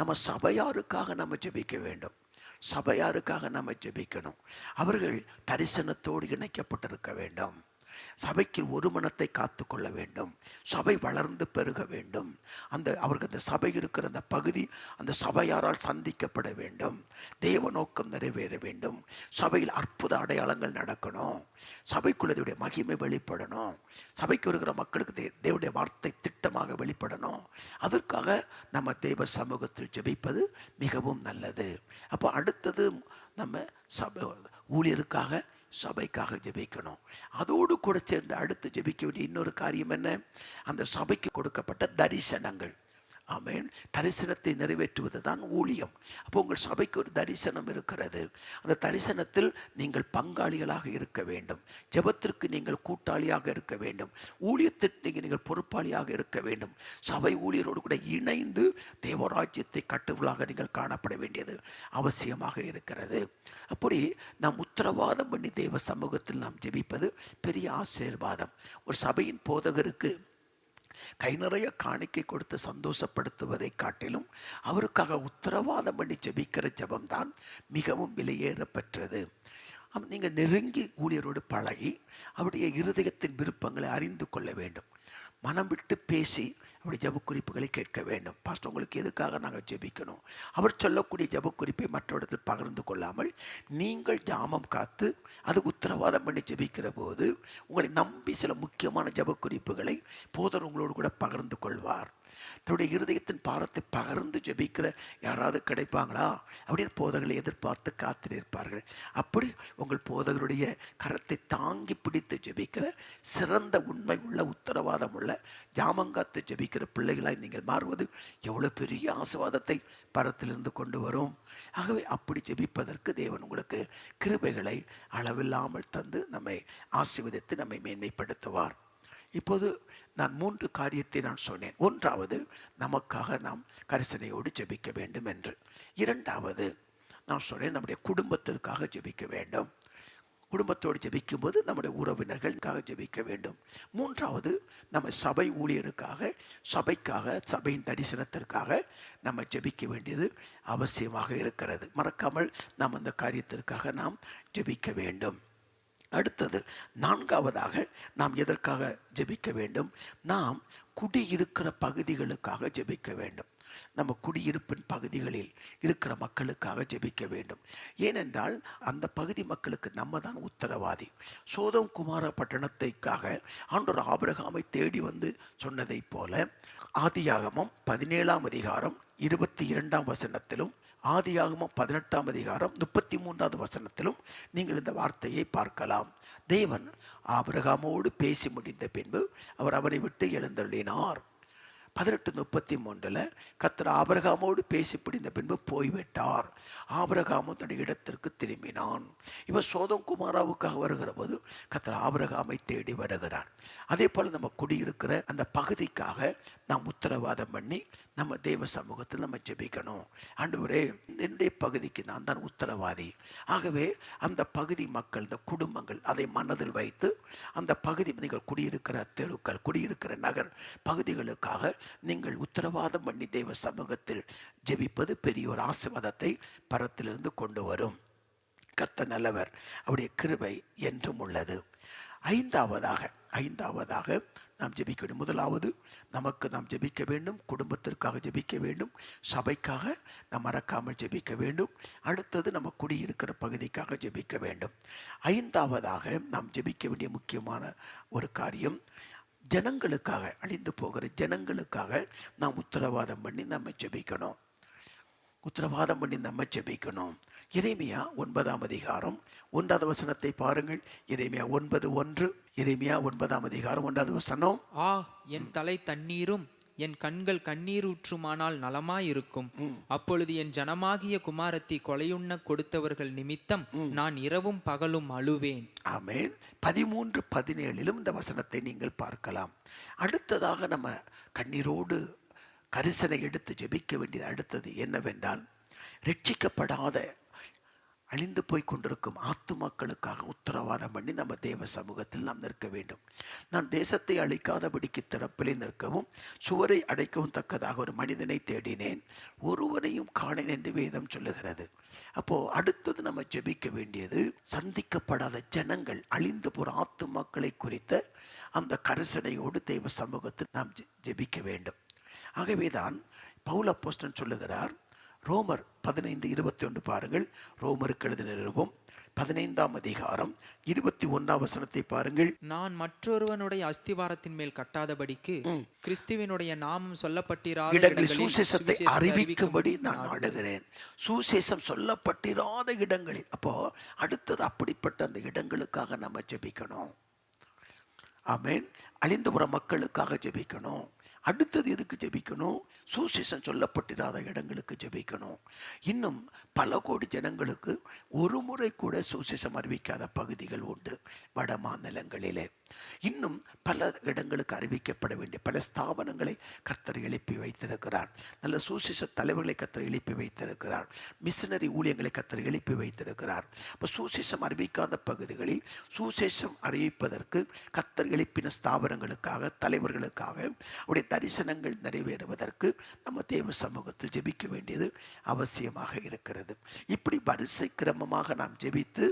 நம்ம சபையாருக்காக நம்ம ஜெபிக்க வேண்டும். சபையாருக்காக நம்ம ஜெபிக்கணும். அவர்கள் தரிசனத்தோடு இணைக்கப்பட்டிருக்க வேண்டும். சபைக்கு ஒரு மனத்தை காத்து கொள்ள வேண்டும். சபை வளர்ந்து பெருக வேண்டும். அவருக்கு அந்த சபை இருக்கிற அந்த பகுதி அந்த சபையாரால் சந்திக்கப்பட வேண்டும். தேவ நோக்கம் நிறைவேற வேண்டும். சபையில் அற்புத அடையாளங்கள் நடக்கணும். சபைக்குள்ளதுடைய மகிமை வெளிப்படணும். சபைக்கு இருக்கிற மக்களுக்கு தேவனுடைய வார்த்தை திட்டமாக வெளிப்படணும். அதற்காக நம்ம தேவ சமூகத்தில் ஜெபிப்பது மிகவும் நல்லது. அப்போ அடுத்தது நம்ம சபை ஊழியருக்காக, சபைக்காக ஜெபிக்கணும். அதோடு கூட சேர்ந்து அடுத்து ஜெபிக்க வேண்டிய இன்னொரு காரியம் என்ன, அந்த சபைக்கு கொடுக்கப்பட்ட தரிசனங்கள். ஆமென். தரிசனத்தை நிறைவேற்றுவது தான் ஊழியம். அப்போ உங்கள் சபைக்கு ஒரு தரிசனம் இருக்கிறது. அந்த தரிசனத்தில் நீங்கள் பங்காளிகளாக இருக்க வேண்டும். ஜெபத்திற்கு நீங்கள் கூட்டாளியாக இருக்க வேண்டும். ஊழியத்திற்கு நீங்கள் பொறுப்பாளியாக இருக்க வேண்டும். சபை ஊழியரோடு கூட இணைந்து தேவராஜ்யத்தை கட்டுவதாக நீங்கள் காணப்பட வேண்டியது அவசியமாக இருக்கிறது. அப்படி நாம் உத்தரவாதம் பண்ணி தேவ சமூகத்தில் நாம் ஜெபிப்பது பெரிய ஆசீர்வாதம். ஒரு சபையின் போதகருக்கு கை நிறைய காணிக்கை கொடுத்து சந்தோஷப்படுத்துவதை காட்டிலும் அவருக்காக உத்தரவாதம் பண்ணி ஜெபிக்கிற ஜெபம்தான் மிகவும் விலையேற பெற்றது. நீங்கள் நெருங்கி ஊழியரோடு பழகி அவருடைய இருதயத்தின் விருப்பங்களை அறிந்து கொள்ள வேண்டும். மனம் விட்டு பேசி அவருடைய ஜெப குறிப்புகளை கேட்க வேண்டும். பாஸ்டர், உங்களுக்கு எதுக்காக நாங்கள் ஜெபிக்கணும்? அவர் சொல்லக்கூடிய ஜெப குறிப்பை மற்றவரிடத்தில் பகிர்ந்து கொள்ளாமல் நீங்கள் ஜாமம் காத்து அது உத்தரவாதம் பண்ணி ஜெபிக்கிற போது உங்களை நம்பி சில முக்கியமான ஜெப குறிப்புகளை போதர் உங்களோடு கூட பகிர்ந்து கொள்வார். தன்னுடைய இருதயத்தின் பாரத்தை பகிர்ந்து ஜெபிக்கிற யாராவது கிடைப்பாங்களா அப்படின்னு போதகர்களை எதிர்பார்த்து காத்திருப்பார்கள். அப்படி உங்கள் போதகருடைய கரத்தை தாங்கி பிடித்து ஜெபிக்கிற சிறந்த உண்மை உள்ள உத்தரவாதம் உள்ள ஜாமங்காத்து ஜெபிக்கிற பிள்ளைகளாய் நீங்கள் மாறுவது எவ்வளோ பெரிய ஆசீர்வாதத்தை பரத்திலிருந்து கொண்டு வரும். ஆகவே அப்படி ஜெபிப்பதற்கு தேவன் உங்களுக்கு கிருபைகளை அளவில்லாமல் தந்து நம்மை ஆசீர்வதித்து நம்மை மேன்மைப்படுத்துவார். இப்போது நான் 3 காரியத்தை நான் சொன்னேன். ஒன்றாவது, நமக்காக நாம் கரிசனையோடு ஜெபிக்க வேண்டும் என்று. இரண்டாவது, நான் சொன்னேன் நம்முடைய குடும்பத்திற்காக ஜெபிக்க வேண்டும். குடும்பத்தோடு ஜெபிக்கும் போது நம்முடைய உறவினர்களுக்காக ஜெபிக்க வேண்டும். மூன்றாவது, நம்ம சபை ஊழியருக்காக, சபைக்காக, சபையின் தரிசனத்திற்காக நம்ம ஜெபிக்க வேண்டியது அவசியமாக இருக்கிறது. மறக்காமல் நாம் அந்த காரியத்திற்காக நாம் ஜெபிக்க வேண்டும். அடுத்தது, நான்காவதாக நாம் எதற்காக ஜெபிக்க வேண்டும்? நாம் குடியிருக்கிற பகுதிகளுக்காக ஜெபிக்க வேண்டும். நம்ம குடியிருப்பின் பகுதிகளில் இருக்கிற மக்களுக்காக ஜெபிக்க வேண்டும். ஏனென்றால் அந்த பகுதி மக்களுக்கு நம்ம தான் உத்தரவாதி. சோதோம் குமார பட்டணத்தைக்காக ஆண்டவர் ஆபிரகாமை தேடி வந்து சொன்னதைப் போல ஆதியாகமம் 17ஆம் அதிகாரம் 22ஆம் வசனத்திலும் ஆதியாகமம் 18ஆம் அதிகாரம் 33வது வசனத்திலும் நீங்கள் இந்த வார்த்தையை பார்க்கலாம். தேவன் ஆபிரகாமோடு பேசி முடிந்த பின்பு அவர் அவனை விட்டு எழுந்தருளினார். 18:33 கர்த்தர் ஆபிரகாமோடு பேசி பிடிந்த பின்பு போய்விட்டார். ஆபிரகாமும் தன்னுடைய இடத்திற்கு திரும்பினான். இவர் சோதோம் குமாராவுக்காக வருகிற போது கர்த்தர் ஆபிரகாமை தேடி வருகிறார். அதே போல் நம்ம குடியிருக்கிற அந்த பகுதிக்காக நாம் உத்தரவாதம் பண்ணி நம்ம தேவ சமூகத்தில் நம்ம ஜெபிக்கணும். ஆண்டவரே, என்னுடைய பகுதிக்கு நான் தான் உத்தரவாதி. ஆகவே அந்த பகுதி மக்கள், இந்த குடும்பங்கள் அதை மனதில் வைத்து அந்த பகுதி நீங்கள் குடியிருக்கிற தெருக்கள், குடியிருக்கிற நகர் பகுதிகளுக்காக நீங்கள் உத்தரவாதம் பண்ணி தேவ சமூகத்தில் ஜெபிப்பது பெரிய ஒரு ஆசீர்வாதத்தை பரத்திலிருந்து கொண்டு வரும். கர்த்தர் நல்லவர், அவருடைய கிருபை என்றும் உள்ளது. ஐந்தாவதாக நாம் ஜெபிக்க வேண்டும். முதலாவது, நமக்கு நாம் ஜெபிக்க வேண்டும், குடும்பத்திற்காக ஜெபிக்க வேண்டும், சபைக்காக நாம் மறக்காமல் ஜெபிக்க வேண்டும். அடுத்தது, நம்ம குடியிருக்கிற பகுதிக்காக ஜெபிக்க வேண்டும். ஐந்தாவதாக நாம் ஜெபிக்க வேண்டிய முக்கியமான ஒரு காரியம், ஜனங்களுக்காக, அழிந்து போகிற ஜனங்களுக்காக நாம் உத்தரவாதம் பண்ணி நம்ம ஜெபிக்கணும். எரேமியா 9ஆம் அதிகாரம் 1வது வசனத்தை பாருங்கள். எரேமியா 9:1. எரேமியா 9ஆம் அதிகாரம் 1வது வசனம். என் தலை தண்ணீரும் என் கண்கள் கண்ணீரூற்றுமானால் நலமாயிருக்கும். அப்பொழுது என் ஜனமாகிய குமாரத்தி கொலையுண்ண கொடுத்தவர்கள் நிமித்தம் நான் இரவும் பகலும் அழுவேன். ஆமென். 13:17 இந்த வசனத்தை நீங்கள் பார்க்கலாம். அடுத்ததாக நம்ம கண்ணீரோடு கரிசனை எடுத்து ஜெபிக்க வேண்டியது அடுத்தது என்னவென்றால், ரட்சிக்கப்படாத அழிந்து போய் கொண்டிருக்கும் ஆத்துமாக்களுக்காக உத்தரவாதம் பண்ணி நம்ம தேவ சமூகத்தில் நாம் நிற்க வேண்டும். நான் தேசத்தை அழிக்காதபடிக்கு திறப்பிலே நிற்கவும் சுவரை அடைக்கவும் தக்கதாக ஒரு மனிதனை தேடினேன், ஒருவரையும் காணேன் என்று வேதம் சொல்லுகிறது. அப்போ அடுத்தது நம்ம ஜெபிக்க வேண்டியது, சந்திக்கப்படாத ஜனங்கள், அழிந்து போகிற ஆத்துமாக்களை குறித்த அந்த கரிசனையோடு தேவ சமூகத்தில் நாம் ஜெபிக்க வேண்டும். ஆகவேதான் பவுல் அப்போஸ்தலன் சொல்லுகிறார், ரோமர் 15:21 பாருங்கள். ரோமருக்கு எழுதின நிருபம் 15ஆம் அதிகாரம் 21ஆம் வசனத்தை பாருங்கள். நான் மற்றொருவனுடைய அஸ்திவாரத்தின் மேல் கட்டாதபடிக்கு கிறிஸ்துவினுடைய நாமம் சொல்லப்பட்டிராத இடங்களில் சுவிசேஷத்தை அறிவிக்கும்படி நான் நாடுகிறேன். சுவிசேஷம் சொல்லப்பட்டிராத இடங்களில். அப்போ அடுத்தது அப்படிப்பட்ட அந்த இடங்களுக்காக நம்ம ஜெபிக்கணும். ஆமென். அழிந்து போற மக்களுக்காக ஜெபிக்கணும். அடுத்தது எதுக்கு ஜெபிக்கணும்? சுவிசேஷம் சொல்லப்பட்டிராத இடங்களுக்கு ஜெபிக்கணும். இன்னும் பல கோடி ஜனங்களுக்கு ஒரு முறை கூட சுவிசேஷம் அறிவிக்காத பகுதிகள் உண்டு வட மாநிலங்களிலே. இன்னும் பல இடங்களுக்கு அறிவிக்கப்பட வேண்டிய பல ஸ்தாபனங்களை கர்த்தர் எழுப்பி வைத்திருக்கிறார். நல்ல சுவிசேஷ தலைவர்களை கர்த்தர் எழுப்பி வைத்திருக்கிறார். மிஷனரி ஊழியங்களை கர்த்தர் எழுப்பி வைத்திருக்கிறார். இப்போ சுவிசேஷம் அறிவிக்காத பகுதிகளில் சுவிசேஷம் அறிவிப்பதற்கு கர்த்தர் எழுப்பின ஸ்தாபனங்களுக்காக, தலைவர்களுக்காக, அவருடைய தரிசனங்கள் நிறைவேறுவதற்கு நம்ம தேவ சமூகத்தில் ஜெபிக்க வேண்டியது அவசியமாக இருக்கிறது. இப்படி வரிசை கிரமமாக நாம் ஜெபித்து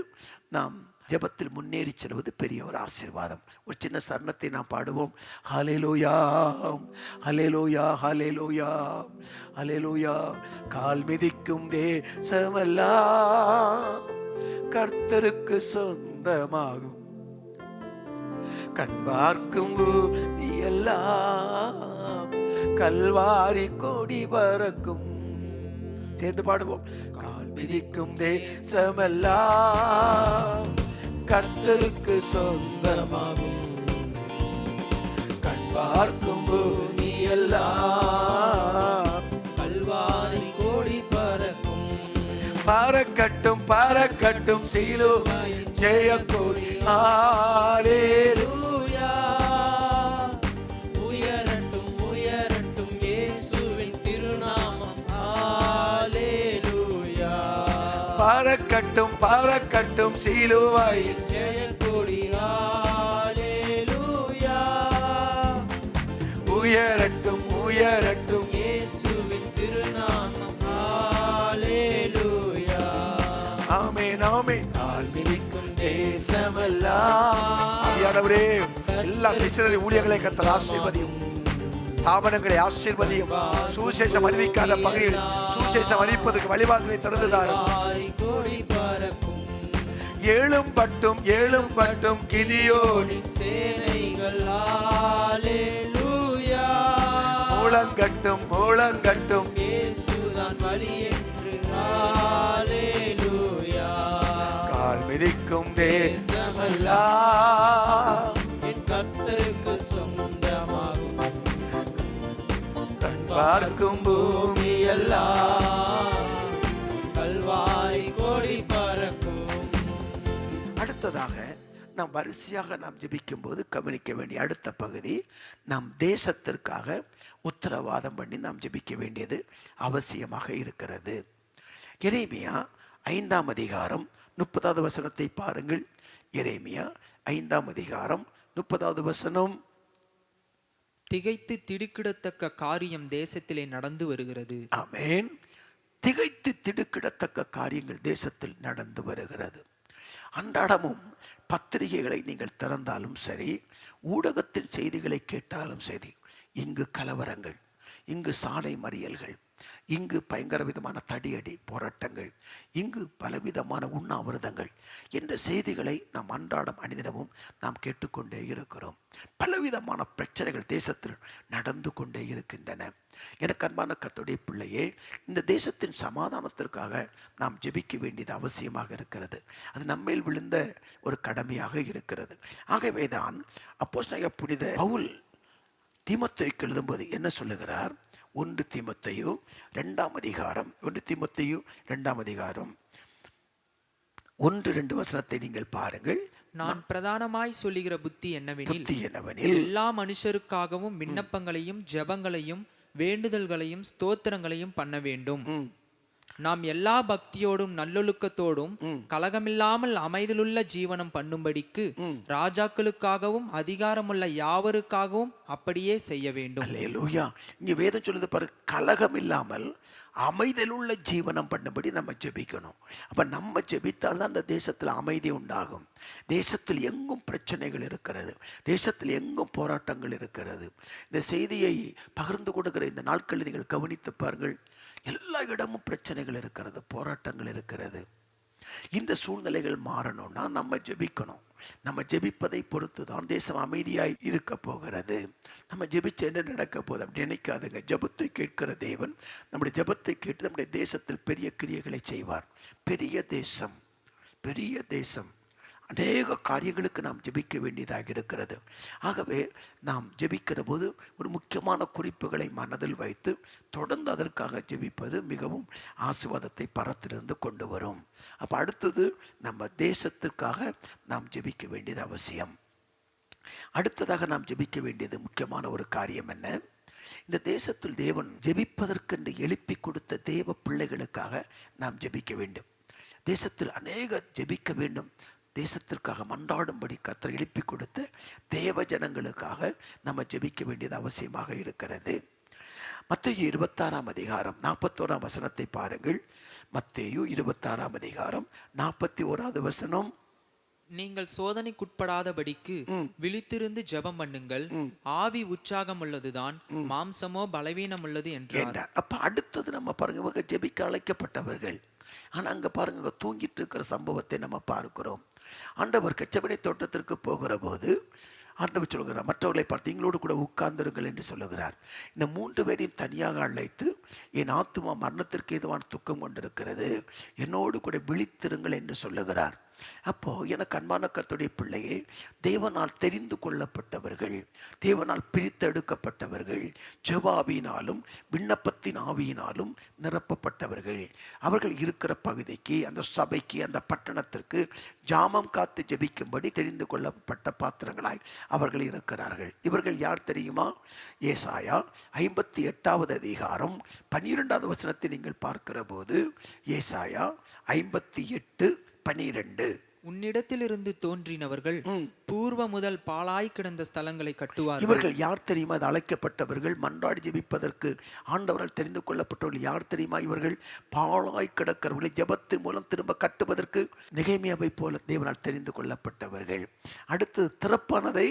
நாம் ஜெபத்தில் முன்னேறி செல்வது பெரிய ஒரு ஆசீர்வாதம். ஒரு சின்ன சரணத்தை நாம் பாடுவோம். ஹல்லேலூயா ஹல்லேலூயா ஹல்லேலூயா ஹல்லேலூயா. கால் மிதிக்கும் தேசமெல்லாம் கர்த்தருக்கு சொந்தமாகும், கண் பார்க்கும் பூமி எல்லாம் கல்வாரி கொடி பறக்கும். சேர்ந்து பாடுவோம். கால் மிதிக்கும் தேசமெல்லாம் கர்த்தருக்கு சொந்தமாகும், கண் பார்க்கும் பூமி எல்லாம் கல்வாரி கோடி பறக்கும். பறக்கட்டும் பறக்கட்டும் சிலுவையின் ஜெய கொடி. ஹல்லேலூயா. உயரட்டும் உயரட்டும் இயேசுவின் திருநாமம். ஹல்லேலூயா. பறக்கட்டும் பறக்கட்டும் சிலுவையின் ஜெய கொடி. ஹல்லேலூயா. உயரட்டும் உயரட்டும் இயேசுவின் திருநாமம். ஹல்லேலூயா. ஆமென் ஆமென். கால் மிதிக்கும் தேசமெல்லாம் ஆண்டவரே, எல்லா மிஷனரி ஊழியர்களை கர்த்தர் ஆசீர்வதியும், ஸ்தாபனங்களை ஆசீர்வதியும். சுவிசேஷம் அறிவிக்காத பகுதியில் சுவிசேஷம் அறிவிப்பதற்கு வழிவாசலை திறந்துதாரும். ஏழும் பட்டும் ஏழும் பட்டும் கிதியோனின் சேனைகள். ஹல்லேலூயா. மூலங்கட்டும் மூலங்கட்டும் இயேசுதான் வழி என்று. ஹல்லேலூயா. கால் மிதிக்கும் தேசமெல்லாம் என் கர்த்தருக்கு சொந்தமாகும், கண் பார்க்கும் பூமி எல்லாம் கல்வாரி கோடி பறக்கும். அடுத்ததாக நாம் வரிசையாக நாம் ஜெபிக்கும் போது கவனிக்க வேண்டிய அடுத்த பகுதி, நாம் தேசத்திற்காக உத்தரவாதம் பண்ணி நாம் ஜெபிக்க வேண்டியது அவசியமாக இருக்கிறது. எரேமியா 5ஆம் அதிகாரம் 30வது வசனத்தை பாருங்கள். எரேமியா 5ஆம் அதிகாரம் 30வது வசனம். திகைத்து திடுக்கிடத்தக்க காரியம் தேசத்திலே நடந்து வருகிறது. ஆமென். திகைத்து திடுக்கிடத்தக்க காரியங்கள் தேசத்தில் நடந்து வருகிறது. அன்றாடமும் பத்திரிகைகளை நீங்கள் திறந்தாலும் சரி, ஊடகத்தில் செய்திகளை கேட்டாலும் சரி, இங்கு கலவரங்கள், இங்கு சாலை மறியல்கள், இங்கு பயங்கர விதமான தடியடி போராட்டங்கள், இங்கு பலவிதமான உண்ணாவிரதங்கள் என்ற செய்திகளை நாம் அன்றாடம் அனுதினமும் நாம் கேட்டுக்கொண்டே இருக்கிறோம். பலவிதமான பிரச்சனைகள் தேசத்தில் நடந்து கொண்டே இருக்கின்றன. எனக்கு அன்பான கர்த்தருடைய பிள்ளையே, இந்த தேசத்தின் சமாதானத்திற்காக நாம் ஜெபிக்க வேண்டியது அவசியமாக இருக்கிறது. அது நம்மேல் விழுந்த ஒரு கடமையாக இருக்கிறது. ஆகவேதான் அப்போஸ்தலனாகிய புனித பவுல் தீமோத்தேயுக்கு எழுதும்போது என்ன சொல்லுகிறார்? 1 தீமோத்தேயு 2ஆம் அதிகாரம் 1-2 வசனத்தை நீங்கள் பாருங்கள். நான் பிரதானமாய் சொல்லுகிற புத்தி என்னவெனில், எல்லா மனுஷருக்காகவும் விண்ணப்பங்களையும் ஜெபங்களையும் வேண்டுதல்களையும் ஸ்தோத்திரங்களையும் பண்ண வேண்டும். நாம் எல்லா பக்தியோடும் நல்லொழுக்கத்தோடும் கலகமில்லாமல் அமைதலுள்ள ஜீவனம் பண்ணும்படிக்கு ராஜாக்களுக்காகவும் அதிகாரமுள்ள யாவருக்காகவும் அப்படியே செய்ய வேண்டும். அல்லேலூயா. இங்க வேதம் சொல்லுது பாரு, கலகம் இல்லாமல் அமைதலுள்ள ஜீவனம் பண்ணும்படி நம்ம ஜெபிக்கணும். அப்ப நம்ம ஜெபித்தால் தான் அந்த தேசத்தில் அமைதி உண்டாகும். தேசத்தில் எங்கும் பிரச்சனைகள் இருக்கிறது, தேசத்தில் எங்கும் போராட்டங்கள் இருக்கிறது. இந்த செய்தியை பகிர்ந்து கொடுக்கிற இந்த நாட்களில் நீங்கள் கவனித்து பாருங்கள். எல்லா இடமும் பிரச்சனைகள் இருக்கிறது, போராட்டங்கள் இருக்கிறது. இந்த சூழ்நிலைகள் மாறணும்னா நம்ம ஜெபிக்கணும். நம்ம ஜெபிப்பதை பொறுத்து தான் தேசம் அமைதியாய் இருக்க போகிறது. நம்ம ஜெபிச்சு என்ன நடக்க போகுது அப்படி நினைக்காதுங்க. ஜெபத்தை கேட்கிற தேவன் நம்முடைய ஜெபத்தை கேட்டு நம்முடைய தேசத்தில் பெரிய கிரியைகளை செய்வார். பெரிய தேசம், பெரிய தேசம், அநேக காரியங்களுக்கு நாம் ஜெபிக்க வேண்டியதாக இருக்கிறது. ஆகவே நாம் ஜெபிக்கிற போது ஒரு முக்கியமான குறிப்புகளை மனதில் வைத்து தொடர்ந்து அதற்காக ஜெபிப்பது மிகவும் ஆசீர்வாதத்தை பரத்திலிருந்து கொண்டு வரும். அப்போ அடுத்தது நம்ம தேசத்திற்காக நாம் ஜெபிக்க வேண்டியது அவசியம். அடுத்ததாக நாம் ஜெபிக்க வேண்டியது முக்கியமான ஒரு காரியம் என்ன? இந்த தேசத்தில் தேவன் ஜெபிப்பதற்கென்று எழுப்பி கொடுத்த தேவ பிள்ளைகளுக்காக நாம் ஜெபிக்க வேண்டும். தேசத்தில் அநேகர் ஜெபிக்க வேண்டும். தேசத்திற்காக மன்றாடும்படி கர்த்தர் எழுப்பி கொடுத்த தேவ ஜனங்களுக்காக நம்ம ஜெபிக்க வேண்டியது அவசியமாக இருக்கிறது. மத்தேயு 26 அதிகாரம் 41 வசனத்தை பாருங்கள். மத்தேயு 26 அதிகாரம் 41 வசனம். நீங்கள் சோதனைக்குட்படாதபடிக்கு விழித்திருந்து ஜெபம் பண்ணுங்கள். ஆவி உற்சாகம் உள்ளதுதான், மாம்சமோ பலவீனம் உள்ளது என்றார். அப்ப அடுத்தது நம்ம பாருங்க, இவங்க ஜெபிக்க அழைக்கப்பட்டவர்கள். ஆனா அங்க பாருங்க, தூங்கிட்டு இருக்கிற சம்பவத்தை நம்ம பார்க்கிறோம். ஆண்டவர் கெச்சமனே தோட்டத்திற்கு போகிற போது ஆண்டவர் சொல்கிறார், மற்றவர்களை பார்த்து எங்களோடு கூட உட்கார்ந்திருங்கள் என்று சொல்லுகிறார். இந்த 3 பேரையும் தனியாக அழைத்து, என் ஆத்துமா மரணத்திற்கு ஏதுவான துக்கம் கொண்டிருக்கிறது, என்னோடு கூட விழித்திருங்கள் என்று சொல்லுகிறார். அப்போ எனக்கு அன்பான கர்த்தருடைய பிள்ளையே, தேவனால் தெரிந்து கொள்ளப்பட்டவர்கள், தேவனால் பிரித்தெடுக்கப்பட்டவர்கள், ஜெபாவினாலும் விண்ணப்பத்தின் ஆவியினாலும் நிரப்பப்பட்டவர்கள், அவர்கள் இருக்கிற பகுதிக்கு, அந்த சபைக்கு, அந்த பட்டணத்திற்கு ஜாமம் காத்து ஜெபிக்கும்படி தெரிந்து கொள்ளப்பட்ட பாத்திரங்களாய் அவர்கள் இருக்கிறார்கள். இவர்கள் யார் தெரியுமா? ஏசாயா 58 அதிகாரம் 12 வசனத்தை நீங்கள் பார்க்கிற போது, ஏசாயா 58:12, உன்னிடத்திலிருந்து தோன்றினவர்கள் பூர்வ முதல் பாழாய் கிடந்த ஸ்தலங்களை கட்டுவார்கள். இவர்கள் யார் தெரியுமா? அது அழைக்கப்பட்டவர்கள், மன்றாடி ஜெபிப்பதற்கு ஆண்டவரால் தெரிந்து கொள்ளப்பட்டவர்கள் யார் தெரியுமா? இவர்கள் பாழாய் கிடக்கிறவர்களை ஜெபத்தின் மூலம் திரும்ப கட்டுவதற்கு நெகேமியாவை போல தேவனால் தெரிந்து கொள்ளப்பட்டவர்கள். அடுத்து திறப்பானதை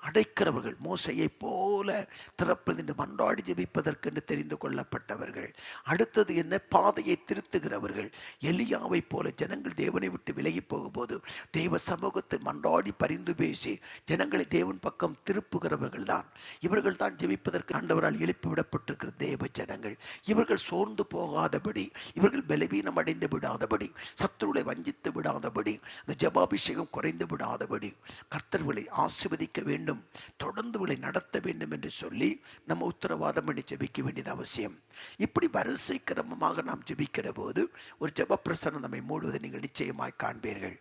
அடைக்கிறவர்கள், மோசையை போல திறப்பது மன்றாடி ஜெபிப்பதற்கு தெரிந்து கொள்ளப்பட்டவர்கள். அடுத்தது என்ன? பாதையை திருத்துகிறவர்கள், எலியாவை போல ஜனங்கள் தேவனை விட்டு விலகி போகும்போது தேவ சமூகத்தில் மன்றாடி பரிந்து பேசி ஜனங்களை தேவன் பக்கம் திருப்புகிறவர்கள் தான். இவர்கள் தான் ஜெபிப்பதற்கு ஆண்டவரால் எழுப்பிவிடப்பட்டிருக்கிற தேவ ஜனங்கள். இவர்கள் சோர்ந்து போகாதபடி, இவர்கள் பலவீனம் அடைந்து விடாதபடி, சத்துருவை வஞ்சித்து விடாதபடி, இந்த ஜெபாபிஷேகம் குறைந்து விடாதபடி கர்த்தர்களை ஆசீர்வதிக்க வேண்டும், தொடர்ந்து விளை நடத்த வேண்டும் என்று சொல்லி நம்ம உத்தரவாதம் பண்ணி ஜெபிக்க வேண்டியது அவசியம். இப்படி வரிசை கிரமமாக நாம் ஜெபிக்கிற போது ஒரு ஜெப பிரசன்னம் நம்மை மூடுவதை நீங்கள் நிச்சயமாய் காண்பீர்கள்.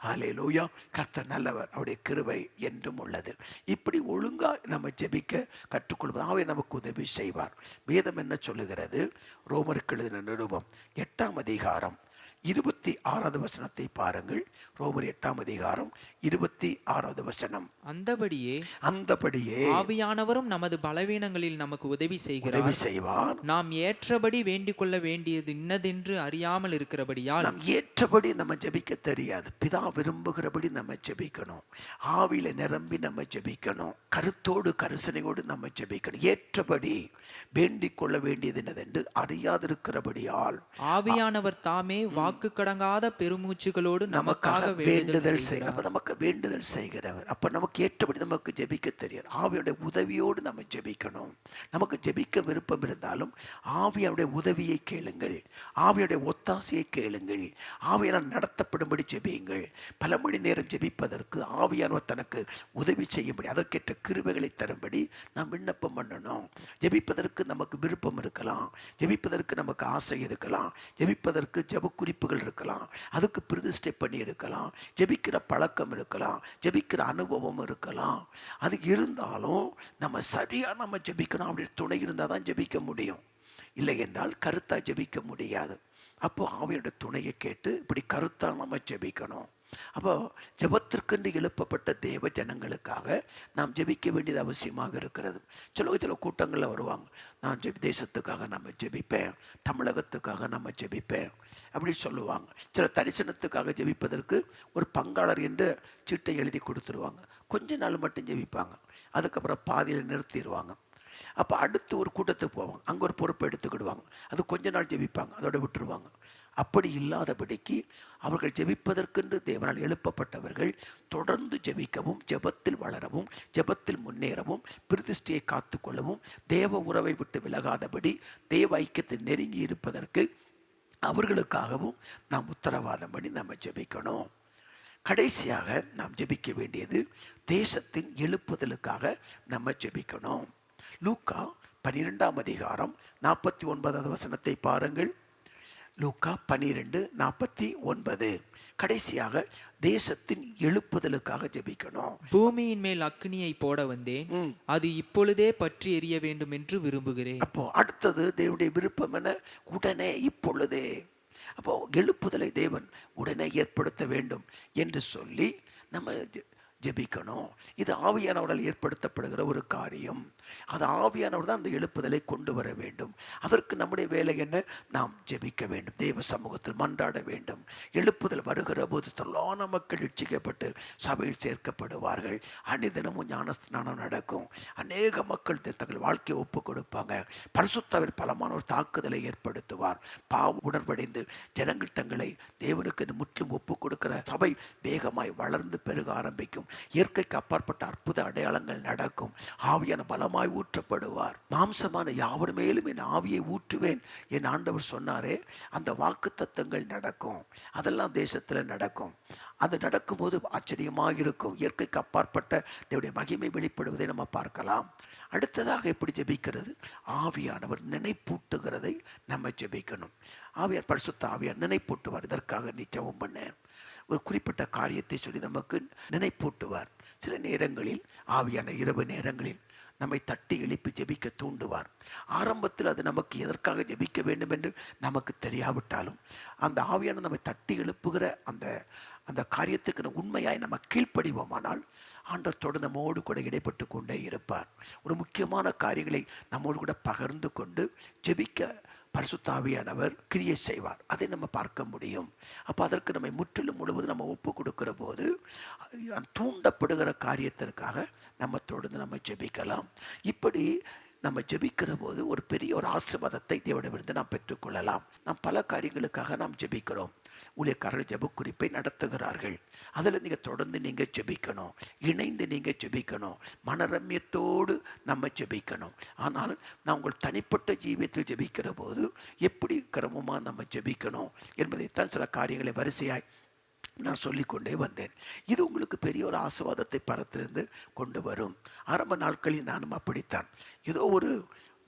ஹல்லேலூயா! கர்த்தர் நல்லவர், அவருடைய கிருபை என்றும் உள்ளது. இப்படி ஒழுங்கா நம்ம ஜெபிக்க கற்றுக்கொள்வது அவை நமக்கு உதவி செய்வார். வேதம் என்ன சொல்லுகிறது? ரோமருக்கு எழுதின நிருபம் 8 அதிகாரம் 26 வசனத்தை பாருங்கள். ரோமர் 8 அதிகாரம் 26 வசனம். அந்தபடியே ஆவியானவரும் நமது பலவீனங்களில் நமக்கு உதவி செய்வார். நாம் ஏற்றபடி வேண்டிக் கொள்ள வேண்டியது இன்னதென்று அறியாமல் இருக்கிறபடியால், நாம் ஏற்றபடி நம்ம ஜெபிக்க தெரியாது. பிதா விரும்புகிறபடி நம்ம ஜெபிக்கணும். ஆவியில நிரம்பி நம்ம ஜெபிக்கணும். கருத்தோடு கரிசனையோடு நம்ம ஜெபிக்கணும். ஏற்றபடி வேண்டிக் கொள்ள வேண்டியது என்னதென்று அறியாதிருக்கிறபடியால் ஆவியானவர் தாமே வாக்கு கடங்காத பெருமூச்சுகளோடு நமக்காக வேண்டுதல் செய்கிறவர். நமக்கு வேண்டுதல் செய்கிறவர். அப்ப நமக்கு ஏற்றபடி நமக்கு ஜெபிக்க தெரியாது. ஆவியுடைய உதவியோடு நம்ம ஜெபிக்கணும். நமக்கு ஜெபிக்க விருப்பம் இருந்தாலும் ஆவியுடைய உதவியை கேளுங்கள், ஆவியுடைய ஒத்தாசையை கேளுங்கள், ஆவியால் நடத்தப்படும்படி ஜெபியுங்கள். பல மணி நேரம் ஜெபிப்பதற்கு ஆவியானவர் தனக்கு உதவி செய்யும்படி, அதற்கேற்ற கிருபைகளை தரும்படி நாம் விண்ணப்பம் பண்ணணும். ஜெபிப்பதற்கு நமக்கு விருப்பம் இருக்கலாம், ஜெபிப்பதற்கு நமக்கு ஆசை இருக்கலாம், ஜெபிப்பதற்கு ஜெப குறிப்புகள் இருக்கலாம், அதுக்கு பிரதிஷ்டை பண்ணி இருக்கலாம், ஜெபிக்கிற பழக்கம் இருக்கலாம், ஜெபிக்கிற அனுபவம் இருக்கலாம். அது இருந்தாலும் நம்ம சரியா நம்ம ஜெபிக்கணும். அப்படி துணை இருந்தால் தான் ஜெபிக்க முடியும். இல்லை என்றால் கருத்தா ஜெபிக்க முடியாது. அப்போ ஆவியோட துணையை கேட்டு இப்படி கருத்தா நம்ம ஜெபிக்கணும். அப்போ ஜெபத்திற்கென்று எழுப்பப்பட்ட தேவ ஜனங்களுக்காக நாம் ஜெபிக்க வேண்டியது அவசியமாக இருக்கிறது. சில கூட்டங்களில் வருவாங்க, நான் தேசத்துக்காக நம்ம ஜெபிப்பேன், தமிழகத்துக்காக நம்ம ஜெபிப்பேன் அப்படி சொல்லுவாங்க. சில தரிசனத்துக்காக ஜெபிப்பதற்கு ஒரு பங்காளர் என்று சீட்டை எழுதி கொடுத்துருவாங்க. கொஞ்ச நாள் மட்டும் ஜெபிப்பாங்க, அதுக்கப்புறம் பாதியில் நிறுத்திடுவாங்க. அப்போ அடுத்து ஒரு கூட்டத்துக்கு போவாங்க, அங்கே ஒரு பொறுப்பை எடுத்துக்கிடுவாங்க, அது கொஞ்ச நாள் ஜெபிப்பாங்க, அதோட விட்டுருவாங்க. அப்படி இல்லாதபடிக்கு அவர்கள் ஜெபிப்பதற்கென்று தேவனால் எழுப்பப்பட்டவர்கள் தொடர்ந்து ஜெபிக்கவும், ஜெபத்தில் வளரவும், ஜெபத்தில் முன்னேறவும், பிரதிஷ்டையை காத்து கொள்ளவும், தேவ உறவை விட்டு விலகாதபடி தேவ ஐக்கியத்தை நெருங்கி இருப்பதற்கு அவர்களுக்காகவும் நாம் உத்தரவாதம் பண்ணி நம்ம ஜெபிக்கணும். கடைசியாக நாம் ஜெபிக்க வேண்டியது தேசத்தின் எழுப்புதலுக்காக நம்ம ஜெபிக்கணும். லூக்கா 12 அதிகாரம் 49 வசனத்தை பாருங்கள். லூக்கா 12:49. கடைசியாக தேசத்தின் எழுப்புதலுக்காக ஜெபிக்கணும். பூமியின் மேல் அக்கினியை போட வந்தேன், அது இப்பொழுதே பற்றி எரிய வேண்டும் என்று விரும்புகிறேன். அப்போ அடுத்தது தேவனுடைய விருப்பம் என உடனே இப்பொழுதே. அப்போ எழுப்புதலை தேவன் உடனே ஏற்படுத்த வேண்டும் என்று சொல்லி நம்ம ஜெபிக்கணும். இது ஆவியானவரால் ஏற்படுத்தப்படுகிற ஒரு காரியம். அது ஆவியானவர் தான் அந்த எழுப்புதலை கொண்டு வர வேண்டும். அதற்கு நம்முடைய வேலை என்ன? நாம் ஜெபிக்க வேண்டும், தேவ சமூகத்தில் மன்றாட வேண்டும். எழுப்புதல் வருகிற போது தொல்லான மக்கள் ரட்சிக்கப்பட்டு சபையில் சேர்க்கப்படுவார்கள். அன்னிதினமும் ஞானஸ்நானம் நடக்கும். அநேக மக்கள் தங்கள் வாழ்க்கையை ஒப்பு கொடுப்பாங்க. பரிசுத்தாவில் பலமான ஒரு தாக்குதலை ஏற்படுத்துவார். பாவ உணர்வடைந்து ஜனங்கள் தங்களை தேவனுக்கு முற்றிலும் ஒப்பு கொடுக்கிற சபை வேகமாய் வளர்ந்து பெருக ஆரம்பிக்கும். இயற்கைக்கு அப்பாற்பட்ட அற்புத அடையாளங்கள் நடக்கும். ஆவியான பலமாய் ஊற்றப்படுவார். மாம்சமான யாவர் மேலும் என் ஆவியை ஊற்றுவேன் என் ஆண்டவர் சொன்னாரே, அந்த வாக்கு தத்தங்கள் நடக்கும். அதெல்லாம் தேசத்தில் நடக்கும். அது நடக்கும்போது ஆச்சரியமாக இருக்கும். இயற்கைக்கு அப்பாற்பட்ட தேவனுடைய மகிமை வெளிப்படுவதை நம்ம பார்க்கலாம். அடுத்ததாக எப்படி ஜெபிக்கிறது? ஆவியானவர் நினைப்பூட்டுகிறதை நம்ம ஜெபிக்கணும். ஆவியார் பரிசுத்த ஆவியார் நினைப்பூட்டுவார். இதற்காக நீ ஜெபம் பண்ண, ஒரு குறிப்பிட்ட காரியத்தை சொல்லி நமக்கு நினைப்பூட்டுவார். சில நேரங்களில் ஆவியான இரவு நேரங்களில் நம்மை தட்டி எழுப்பி ஜெபிக்க தூண்டுவார். ஆரம்பத்தில் அது நமக்கு எதற்காக ஜெபிக்க வேண்டும் என்று நமக்கு தெரியாவிட்டாலும் அந்த ஆவியான நம்மை தட்டி எழுப்புகிற அந்த காரியத்துக்கு உண்மையாய் நம்ம கீழ்ப்படிவோமானால் ஆண்டவர் தொடர்ந்து நம்மோடு கூட இடைப்பட்டு கொண்டே இருப்பார். ஒரு முக்கியமான காரியங்களை நம்மோடு கூட பகிர்ந்து கொண்டு ஜெபிக்க பரிசுத்த ஆவியானவர் கிரியை செய்வார். அதை நம்ம பார்க்க முடியும். அப்போ அதற்கு நம்மை முற்றிலும் முழுவதும் நம்ம ஒப்பு கொடுக்கிற போது தூண்டப்படுகிற காரியத்திற்காக நம்ம தொடர்ந்து நம்ம ஜெபிக்கலாம். இப்படி நம்ம ஜெபிக்கிற போது ஒரு பெரிய ஒரு ஆசீர்வாதத்தை தேவனிடமிருந்து நாம் பெற்றுக்கொள்ளலாம். நாம் பல காரியங்களுக்காக நாம் ஜெபிக்கிறோம். ஊழியக்காரர்கள் ஜெப குறிப்பை நடத்துகிறார்கள். அதில் நீங்கள் தொடர்ந்து நீங்கள் ஜெபிக்கணும், இணைந்து நீங்கள் ஜெபிக்கணும், மனரம்யத்தோடு நம்ம ஜெபிக்கணும். ஆனால் நான் உங்கள் தனிப்பட்ட ஜீவியத்தில் ஜெபிக்கிற போது எப்படி கிரமமாக நம்ம ஜெபிக்கணும் என்பதைத்தான் சில காரியங்களை வரிசையாய் நான் சொல்லிக்கொண்டே வந்தேன். இது உங்களுக்கு பெரிய ஒரு ஆசீர்வாதத்தை பரத்திலிருந்து கொண்டு வரும். ஆரம்ப நாட்களில் நானும் அப்படித்தான். ஏதோ ஒரு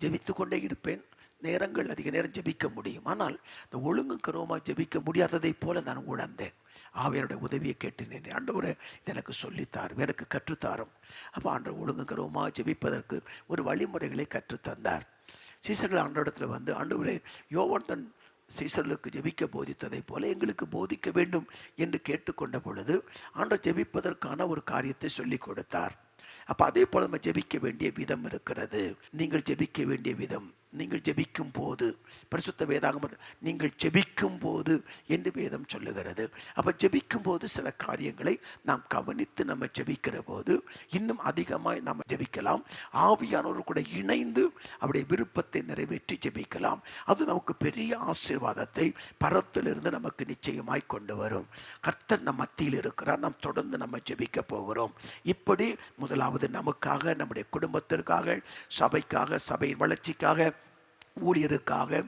ஜெபித்து கொண்டே இருப்பேன். நேரங்கள் அதிக நேரம் ஜெபிக்க முடியும். ஆனால் இந்த ஒழுங்கு கருவமாக ஜெபிக்க முடியாததை போல நான் உணர்ந்தேன். ஆவியருடைய உதவியை கேட்டு நின்று ஆண்டவரே எனக்கு சொல்லித்தார், எனக்கு கற்றுத்தாரும். அப்போ ஆண்டவர் ஒழுங்கு கருவமாக ஜெபிப்பதற்கு ஒரு வழிமுறைகளை கற்றுத்தந்தார். சீசர்கள் ஆண்டவரிடத்தில் வந்து, ஆண்டவரே யோவான் தன் சீசர்களுக்கு ஜெபிக்க போதித்ததை போல எங்களுக்கு போதிக்க வேண்டும் என்று கேட்டுக்கொண்ட பொழுது ஆண்டவர் ஜெபிப்பதற்கான ஒரு காரியத்தை சொல்லி கொடுத்தார். அப்போ அதே போல நம்ம ஜெபிக்க வேண்டிய விதம் இருக்கிறது. நீங்கள் ஜெபிக்க வேண்டிய விதம், நீங்கள் ஜெபிக்கும் போது, பரிசுத்த வேதாகமத்தில் நீங்கள் ஜெபிக்கும் போது என்று வேதம் சொல்லுகிறது. அப்போ ஜெபிக்கும் போது சில காரியங்களை நாம் கவனித்து நம்ம ஜெபிக்கிற போது இன்னும் அதிகமாக நம்ம ஜெபிக்கலாம். ஆவியானவர் கூட இணைந்து அவருடைய விருப்பத்தை நிறைவேற்றி ஜெபிக்கலாம். அது நமக்கு பெரிய ஆசீர்வாதத்தை பரத்திலிருந்து நமக்கு நிச்சயமாய் கொண்டு வரும். கர்த்தர் நம் மத்தியில் இருக்கிறார். நாம் தொடர்ந்து நம்ம ஜெபிக்க போகிறோம். இப்படி முதலாவது நமக்காக, நம்முடைய குடும்பத்திற்காக, சபைக்காக, சபையின் வளர்ச்சிக்காக, ஊழியருக்காக,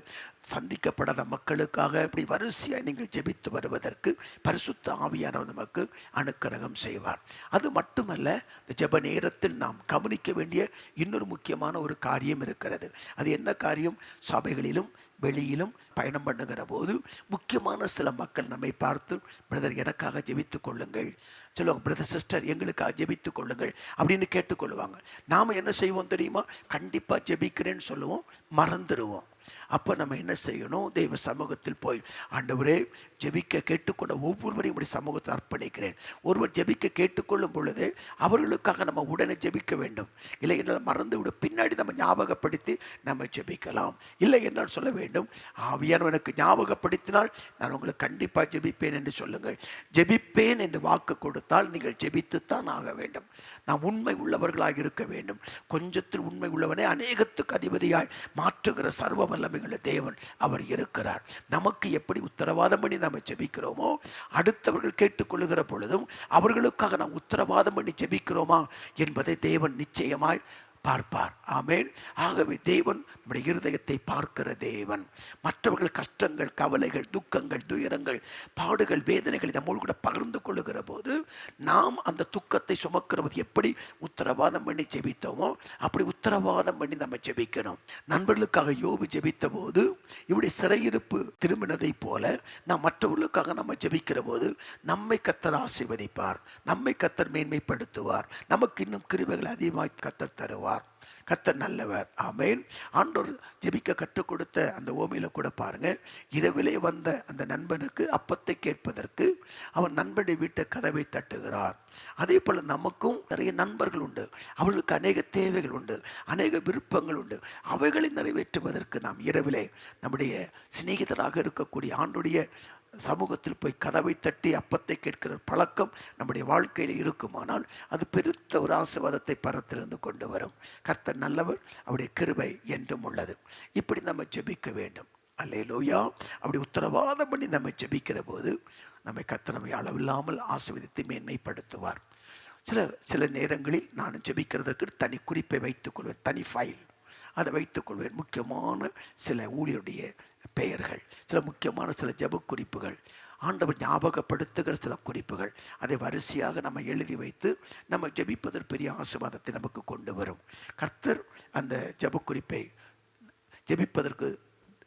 சந்திக்கப்படாத மக்களுக்காக, இப்படி வரிசையாக நீங்கள் ஜெபித்து வருவதற்கு பரிசுத்த ஆவியானவர் நமக்கு அனுக்கிரகம் செய்வார். அது மட்டுமல்ல, இந்த ஜெப நேரத்தில் நாம் கவனிக்க வேண்டிய இன்னொரு முக்கியமான ஒரு காரியம் இருக்கிறது. அது என்ன காரியம்? சபைகளிலும் வெளியிலும் பயணம் பண்ணுகிற போது முக்கியமான சில மக்கள் நம்மை பார்த்து, பிரதர் எனக்காக ஜெபித்து கொள்ளுங்கள் சொல்லுவாங்க, பிரதர் சிஸ்டர் எங்களுக்காக ஜெபித்து கொள்ளுங்கள் அப்படின்னு கேட்டுக்கொள்ளுவாங்க. நாம் என்ன செய்வோம் தெரியுமா? கண்டிப்பாக ஜெபிக்கிறேன்னு சொல்லுவோம், மறந்துடுவோம். அப்போ நம்ம என்ன செய்யணும்? தெய்வ சமூகத்தில் போய், ஆண்டவரே ஜெபிக்க கேட்டுக்கொண்ட ஒவ்வொருவரையும் இப்படி சமூகத்தில் அர்ப்பணிக்கிறேன். ஒருவர் ஜெபிக்க கேட்டுக்கொள்ளும் பொழுது அவர்களுக்காக நம்ம உடனே ஜெபிக்க வேண்டும். இல்லை என்றால் மறந்து விட பின்னாடி நம்ம ஞாபகப்படுத்தி நம்ம ஜெபிக்கலாம். இல்லை என்றால் சொல்ல வேண்டும், ஆவியானவர் எனக்கு ஞாபகப்படுத்தினால் நான் உங்களை கண்டிப்பாக ஜெபிப்பேன் என்று சொல்லுங்கள். ஜெபிப்பேன் என்று வாக்கு கொடுத்தால் நீங்கள் ஜெபித்துத்தான் ஆக வேண்டும். நாம் உண்மை உள்ளவர்களாக இருக்க வேண்டும். கொஞ்சத்தில் உண்மை உள்ளவனே அநேகத்துக்கு அதிபதியாய் மாற்றுகிற சர்வ வல்லமையுள்ள தேவன் அவர் இருக்கிறார். நமக்கு எப்படி உத்தரவாதம் பண்ணி நாம் ஜெபிக்கிறோமோ, அடுத்தவர்கள் கேட்டுக்கொள்ளுகிற பொழுதும் அவர்களுக்காக நாம் உத்தரவாதம் பண்ணி ஜெபிக்கிறோமா என்பதை தேவன் நிச்சயமாய் பார்ப்பார். ஆமென். ஆகவே தேவன் நம்முடைய இருதயத்தை பார்க்கிற தேவன். மற்றவர்கள் கஷ்டங்கள், கவலைகள், துக்கங்கள், துயரங்கள், பாடுகள், வேதனைகள் நம்மோடு கூட பகிர்ந்து கொள்ளுகிற போது நாம் அந்த துக்கத்தை சுமக்கிற போது எப்படி உத்தரவாதம் பண்ணி ஜெபித்தோமோ அப்படி உத்தரவாதம் பண்ணி நம்ம ஜெபிக்கணும். நண்பர்களுக்காக யோபு ஜெபித்த போது இப்படி சிறையிருப்பு திரும்பினதை போல நாம் மற்றவர்களுக்காக நம்ம ஜெபிக்கிற போது நம்மை கர்த்தர் ஆசீர்வதிப்பார், நம்மை கர்த்தர் மேன்மைப்படுத்துவார், நமக்கு இன்னும் கிருபைகள் அதிகமாக கர்த்தர் தருவார். கர்த்தர் நல்லவர். ஆமென். ஆண்டவர் ஜெபிக்க கற்றுக் கொடுத்த அந்த ஓமையில கூட பாருங்க, இரவிலே வந்த அந்த நண்பனுக்கு அப்பத்தை கேட்பதற்கு அவன் நண்பனுடைய வீட்டு கதவை தட்டுகிறார். அதே போல நமக்கும் நிறைய நண்பர்கள் உண்டு, அவர்களுக்கு அநேக தேவைகள் உண்டு, அநேக விருப்பங்கள் உண்டு. அவைகளை நிறைவேற்றுவதற்கு நாம் இரவிலே நம்முடைய சிநேகிதராக இருக்கக்கூடிய ஆண்டுடைய சமூகத்தில் போய் கதவை தட்டி அப்பத்தை கேட்கிற பழக்கம் நம்முடைய வாழ்க்கையில் இருக்குமானால் அது பெருத்த ஒரு ஆசீர்வாதத்தை பரத்திலிருந்து கொண்டு வரும். கர்த்தர் நல்லவர், அவருடைய கிருபை என்றும் உள்ளது. இப்படி நம்ம ஜெபிக்க வேண்டும். அல்லேலூயா. அப்படி உத்தரவாதம் பண்ணி நம்ம ஜெபிக்கிற போது நம்மை கர்த்தர் நம்மை அளவில்லாமல் ஆசீர்வதித்து மேன்மைப்படுத்துவார். சில நேரங்களில் நான் ஜெபிக்கிறதற்கு தனி குறிப்பை வைத்துக்கொள்வேன், தனி ஃபைல் அதை வைத்துக்கொள்வேன். முக்கியமான சில ஊழியருடைய பெயர்கள், சில முக்கியமான சில ஜெப குறிப்புகள், ஆண்டவர் ஞாபகப்படுத்துகிற சில குறிப்புகள், அதை வரிசையாக நம்ம எழுதி வைத்து நம்ம ஜெபிப்பதற்கு பெரிய ஆசீர்வாதத்தை நமக்கு கொண்டு வரும். கர்த்தர் அந்த ஜெப குறிப்பை ஜெபிப்பதற்கு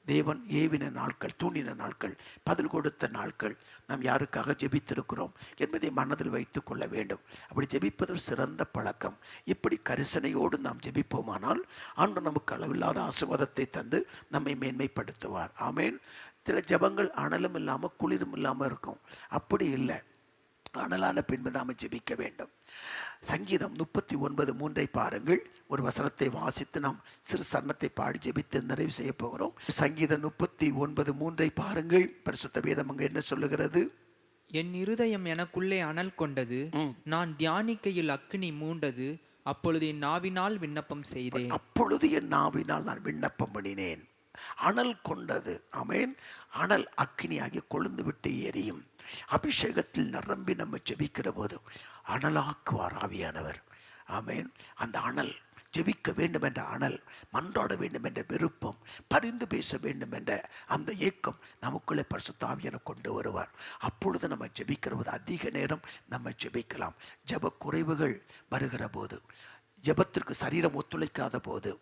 தேவன் ஏவின நாட்கள், தூண்டின நாட்கள், பதில் கொடுத்த நாட்கள், நாம் யாருக்காக ஜெபித்திருக்கிறோம் என்பதை மனதில் வைத்து கொள்ள வேண்டும். அப்படி ஜெபிப்பது சிறந்த பழக்கம். இப்படி கரிசனையோடு நாம் ஜெபிப்போமானால் ஆண்டவர் நமக்கு அளவில்லாத ஆசீர்வாதத்தை தந்து நம்மை மேன்மைப்படுத்துவார். ஆமென். சில ஜெபங்கள் அனலும் இல்லாமல் குளிரும் இல்லாமல் இருக்கும். அப்படி இல்லை, அனலான பின்பு நாம் ஜெபிக்க வேண்டும். சங்கீதம் 39:3 பாருங்கள். ஒரு வசனத்தை வாசித்து நாம் சிறு சரணத்தை பாடி ஜெபித்து நிறைவு செய்ய போகிறோம். சங்கீதம் 39:3 பாருங்கள். பரிசுத்த வேதம் அங்கு என்ன சொல்லுகிறது? என் இருதயம் எனக்குள்ளே அனல் கொண்டது, நான் தியானிக்கையில் அக்கினி மூண்டது, அப்பொழுது என் நாவினால் விண்ணப்பம் செய்தேன். அப்பொழுது என் நாவினால் நான் விண்ணப்பம் பண்ணினேன். அனல் கொண்டது. ஆமென். அனல் அக்கினியாகி கொழுந்து விட்டு எரியும். அபிஷேகத்தில் நிரம்பி நம்ம ஜெபிக்கிற போது அனலாக்குவார் ஆவியானவர். ஆமென். அந்த அனல், ஜெபிக்க வேண்டும் என்ற அனல், மன்றாட வேண்டும் என்ற விருப்பம், பரிந்து பேச வேண்டும் என்ற அந்த ஏக்கம் நமக்குள்ளே பரிசுத்த ஆவியானவர் கொண்டு வருவார். அப்பொழுது நம்ம ஜெபிக்கிற போது அதிக நேரம் நம்ம ஜெபிக்கலாம். ஜெப குறைவுகள் வருகிற போது, ஜெபத்திற்கு சரீரம் ஒத்துழைக்காத போது,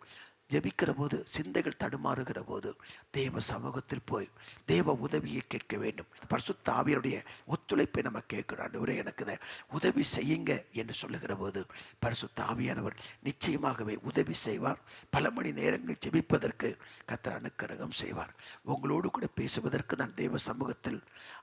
ஜெபிக்கிற போது சிந்தைகள் தடுமாறுகிற போது தேவ சமூகத்தில் போய் தேவ உதவியை கேட்க வேண்டும். பரிசுத்த ஆவியருடைய ஒத்துழைப்பை நம்ம கேட்கணும். ஆண்டவரே எனக்கு உதவி செய்யுங்க என்று சொல்லுகிற போது பரிசுத்த ஆவியானவர் நிச்சயமாகவே உதவி செய்வார். பல மணி நேரங்கள் ஜெபிப்பதற்கு கர்த்தர் அனுக்கிரகம் செய்வார். உங்களோடு கூட பேசுவதற்கு நான் தேவ சமூகத்தில்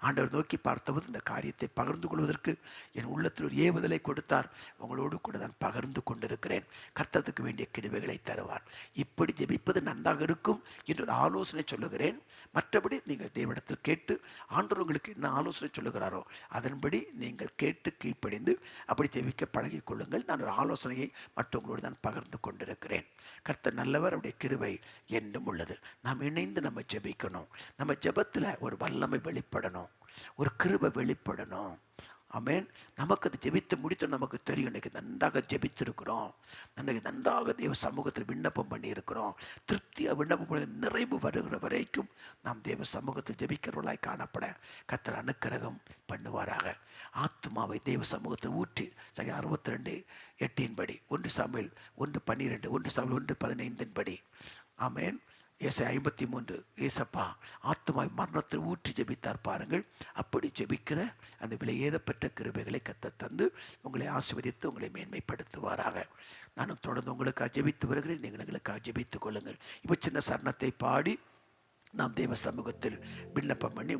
ஆண்டவர் நோக்கி பார்த்தபோது இந்த காரியத்தை பகிர்ந்து கொள்வதற்கு என் உள்ளத்தில் ஒரு ஏவுதலை கொடுத்தார். உங்களோடு கூட நான் பகிர்ந்து கொண்டிருக்கிறேன். கர்த்தருக்கு வேண்டிய கிருபைகளை தருவார். இப்படி ஜெபிப்பது நன்றாக இருக்கும் என்று ஒரு ஆலோசனை சொல்லுகிறேன். மற்றபடி நீங்கள் தேவனிடத்தில் கேட்டு ஆண்டவர் உங்களுக்கு என்ன ஆலோசனை சொல்லுகிறாரோ அதன்படி நீங்கள் கேட்டு கீழ்ப்படிந்து அப்படி ஜெபிக்க பழகிக் கொள்ளுங்கள். நான் ஒரு ஆலோசனையை மற்றவங்களோடு நான் பகிர்ந்து கொண்டிருக்கிறேன். கர்த்தர் நல்லவர், அவருடைய கிருபை என்றும் உள்ளது. நாம் இணைந்து நம்ம ஜெபிக்கணும். நம்ம ஜெபத்தில் ஒரு வல்லமை வெளிப்படணும், ஒரு கிருபை வெளிப்படணும். ஆமென். நமக்கு அது ஜெபித்து முடித்து நமக்கு தெரியும், இன்றைக்கு நன்றாக ஜெபித்திருக்கிறோம், நன்றாக தேவ சமூகத்தில் விண்ணப்பம் பண்ணி இருக்கிறோம். திருப்தியாக விண்ணப்பம் பண்ணி நிறைவு வருகிற வரைக்கும் நாம் தேவ சமூகத்தில் ஜெபிக்கிறவர்களாய் காணப்பட கர்த்தர் அனுக்கிரகம் பண்ணுவாராக. ஆத்துமாவை தேவ சமூகத்தில் ஊற்றி 62:8 படி, 1 சாமுவேல் 1:12, 1 சாமுவேல் 1:15 ஆமென். ஏசாயா 53 ஏசப்பா ஆத்துமாய் மரணத்தில் ஊற்றி ஜெபித்தார் பாருங்கள். அப்படி ஜெபிக்கிற அந்த விலையேறப்பெற்ற கிருபைகளை கர்த்தர் தந்து உங்களை ஆசீர்வதித்து உங்களை மேன்மைப்படுத்துவாராக. நானும் தொடர்ந்து உங்களுக்காக ஜெபித்து வருகிறேன். நீங்கள் எங்களுக்காக ஜெபித்துக் கொள்ளுங்கள். இப்போ சின்ன சரணத்தை பாடி நாம் தேவ சமூகத்தில் விண்ணப்பம் பண்ணி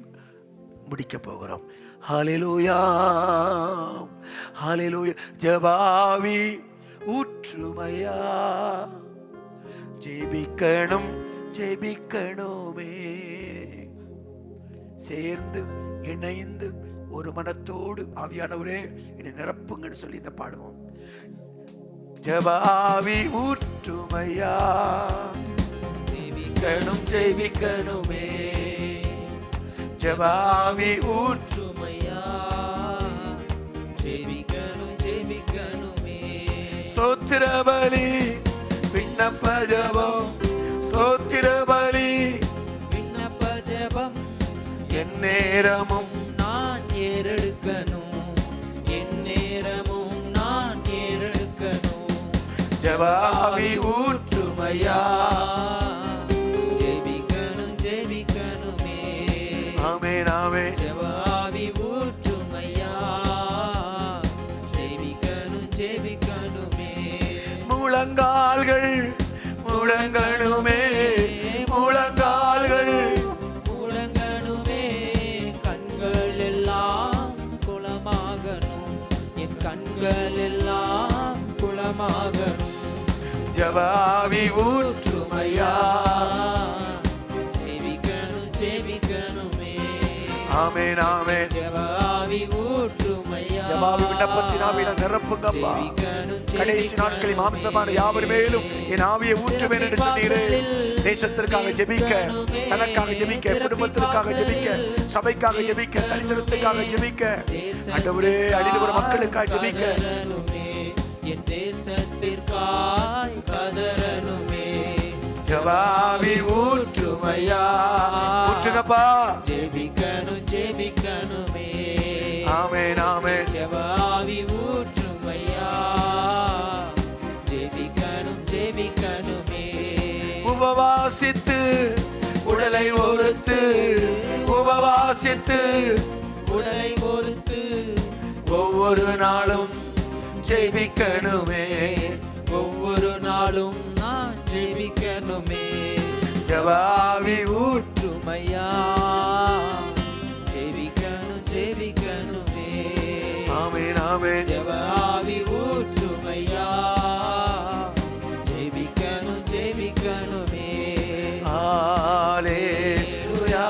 முடிக்க போகிறோம். ஹல்லேலூயா ஹல்லேலூயா. ஜெபாவி ஊற்றுமையா, ஜெபிக்கணும் ஜெபிக்கணுமே, சேர்ந்து இணைந்து ஒரு மனத்தோடு ஆவியானவரே என்னை நிரப்புங்கன்னு சொல்லி இந்த பாடுவோம். ஜெபாவி ஊற்றுமையா, ஜெபிக்கணும் ஜெபிக்கணுமே, ஜெபாவி ஊற்றுமையா, ஜெபிக்கணும் ஜெபிக்கணுமே, ஸ்தோத்திர பலி விண்ணப்ப ஜெபம் ஸ்தோத்திர பலி விண்ணப்ப ஜெபம் என் நேரமும் நான் ஏறெடுக்கணும், என் நேரமும் நான் ஏறெடுக்கணும். ஜெபாவி ஊற்றுமையா ஜெபிக்கணும் ஜெபிக்கணுமே. ஆமென் ஆமென். ஜெபாவி ஊற்றுமையா ஜெபிக்கணும் ஜெபிக்கணுமே. முழங்கால்கள் முழங்கணுமே, முழங்கால்கள் முழங்கணுமே. கண்கள் எல்லாம் குளமாகணும், என் கண்கள் எல்லாம் குளமாகணும். ஜெபாவி ஊற்றுமையா ஜெபிக்கணும் ஜெபிக்கணுமே. ஆமென் ஆமென். ஜெபாவி ஊற்றுமையா ஜெபாவி விண்ணப்பத்தினாவில நிரப்புங்கப்பா. கடைசி நாட்களில் மாம்சமான யாவர் மேலும் என் ஆவியை ஊற்றுவேன் என்று சொன்னீரே. தேசத்திற்காக ஜெபிக்க, தனக்காக ஜெபிக்க, குடும்பத்திற்காக ஜெபிக்க, சபைக்காக ஜெபிக்க, தரிசனத்துக்காக ஜெபிக்க, ஆண்டவரே அழிந்து வரும் மக்களுக்காக ஜெபிக்க. என் தேசத்திற்காய் கதறணுமே. ஜெபாவி ஊற்றுமையா ஊற்றுங்கப்பா. ஜெபிக்கணும் ஜெபிக்கணுமே. ஆமென் ஆமென். ஜெபாவி ஊற்றுமையா ஜெபிக்கணும் ஜெபிக்கணுமே. உபவாசித்து உடலை ஒருத்து, உபவாசித்து உடலை ஒருத்து ஒவ்வொரு நாளும் ஜெபிக்கணுமே, ஒவ்வொரு நாளும் நான் ஜெபிக்கணுமே. ஜெபாவி ஊற்றுமையா ஜெபிக்கணும் ஜெபிக்கணுமே. ஆமென் ஆமென். ஜெபாவி ஊற்றுமையா ஜெபிக்கணும் ஜெபிக்கணுமே. ஹalleluya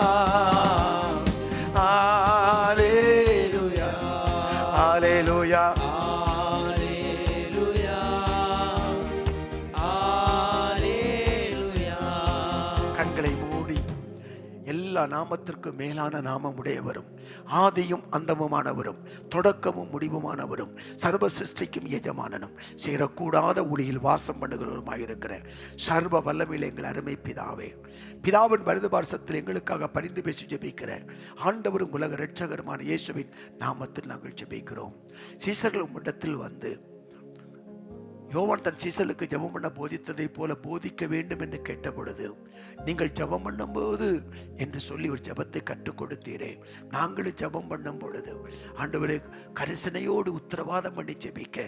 ஹalleluya ஹalleluya. கண்களை மூடி எல்லா நாமத்திற்கும் மேலான நாமம் உடையவரும், ஆதியும் அந்தமுமானவரும், தொடக்கமும் முடிவுமானவரும், சர்வ சிருஷ்டிக்கும் எஜமானனும், சேரக்கூடாத ஒளியில் வாசம் பண்ணுகிறவருமாயிருக்கிற சர்வ வல்லமையில் எங்கள் அருமை பிதாவே, பிதாவின் வலது பார்சத்தில் எங்களுக்காக பரிந்து பேசி ஜெபிக்கிற ஆண்டவரும் உலக இரட்சகருமான இயேசுவின் நாமத்தில் நாங்கள் ஜெபிக்கிறோம். சீசர்கள் உம்மிடத்தில் வந்து யோவான் தன் சீசலுக்கு ஜெபம் பண்ண போதித்ததை போல போதிக்க வேண்டும் என்று கேட்ட பொழுது, நீங்கள் ஜெபம் பண்ணும்போது என்று சொல்லி ஒரு ஜெபத்தை கற்றுக் கொடுத்தீரே. நாங்களும் ஜெபம் பண்ணும் பொழுது ஆண்டவரே கரிசனையோடு உத்தரவாதம் பண்ணி ஜெபிக்க,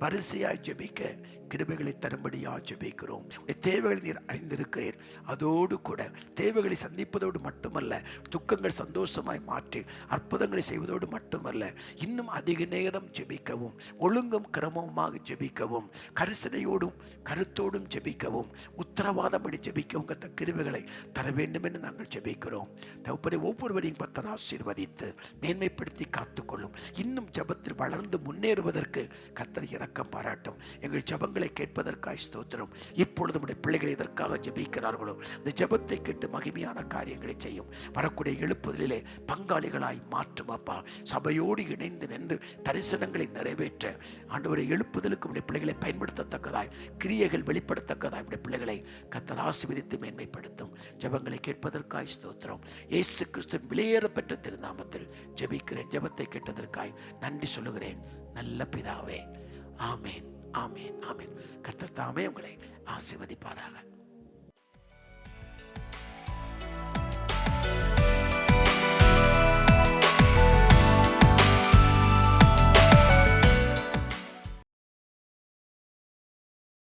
வரிசையாய் ஜெபிக்க கிருபைகளை தரும்படியா ஜெபிக்கிறோம். தேவைகளை நீர் அறிந்திருக்கிறீர். அதோடு கூட தேவைகளை சந்திப்பதோடு மட்டுமல்ல, துக்கங்கள் சந்தோஷமாய் மாற்றி அற்புதங்களை செய்வதோடு மட்டுமல்ல, இன்னும் அதிக நேரம் ஜெபிக்கவும், ஒழுங்கும் கிரமமாக ஜெபிக்கவும், கரிசனையோடும் கருத்தோடும் ஜெபிக்கவும், உத்தரவாதம் பண்ணி ஜெபிக்கவும் கத்த கிருபைகளை தர வேண்டும் என்று நாங்கள் ஜெபிக்கிறோம். தகப்பனே, ஒவ்வொருவரையும் கர்த்தர் ஆசீர்வதித்து மேன்மைப்படுத்தி காத்துக்கொள்ளும். இன்னும் ஜெபத்தில் வளர்ந்து முன்னேறுவதற்கு கர்த்தர் இரக்கம் பாராட்டும். எங்கள் ஜெபங்களை கேட்பதற்காய் ஸ்தோத்திரம். இப்பொழுது நம்முடைய பிள்ளைகள் எதற்காக ஜெபிக்கிறார்களோ அந்த ஜெபத்தை கேட்டு மகிமையான காரியங்களை செய்யும். வரக்கூடிய எழுப்புதலிலே பங்காளிகளாய் மாற்றும் அப்பா. சபையோடு இணைந்து நின்று தரிசனங்களை நிறைவேற்ற ஆண்டவரை எழுப்புதலுக்கு நம்முடைய பிள்ளைகளை பயன்படுத்தத்தக்கதாய், கிரியைகள் வெளிப்படுத்தத்தக்கதாய் நம்முடைய பிள்ளைகளை கர்த்தர் ஆசீர்வதித்து மேன்மைப்படுத்தும். ஜெபங்களை கேட்பதற்காய் ஸ்தோத்திரம். இயேசு கிறிஸ்துவின் விலையேறப்பெற்ற திருநாமத்தில் ஜெபிக்கிறேன். ஜெபத்தை கேட்டதற்காய் நன்றி சொல்லுகிறேன் நல்ல பிதாவே. ஆமேன் ஆமேன் ஆமேன். கர்த்தர் தாமே உங்களை ஆசீர்வதிப்பாராக.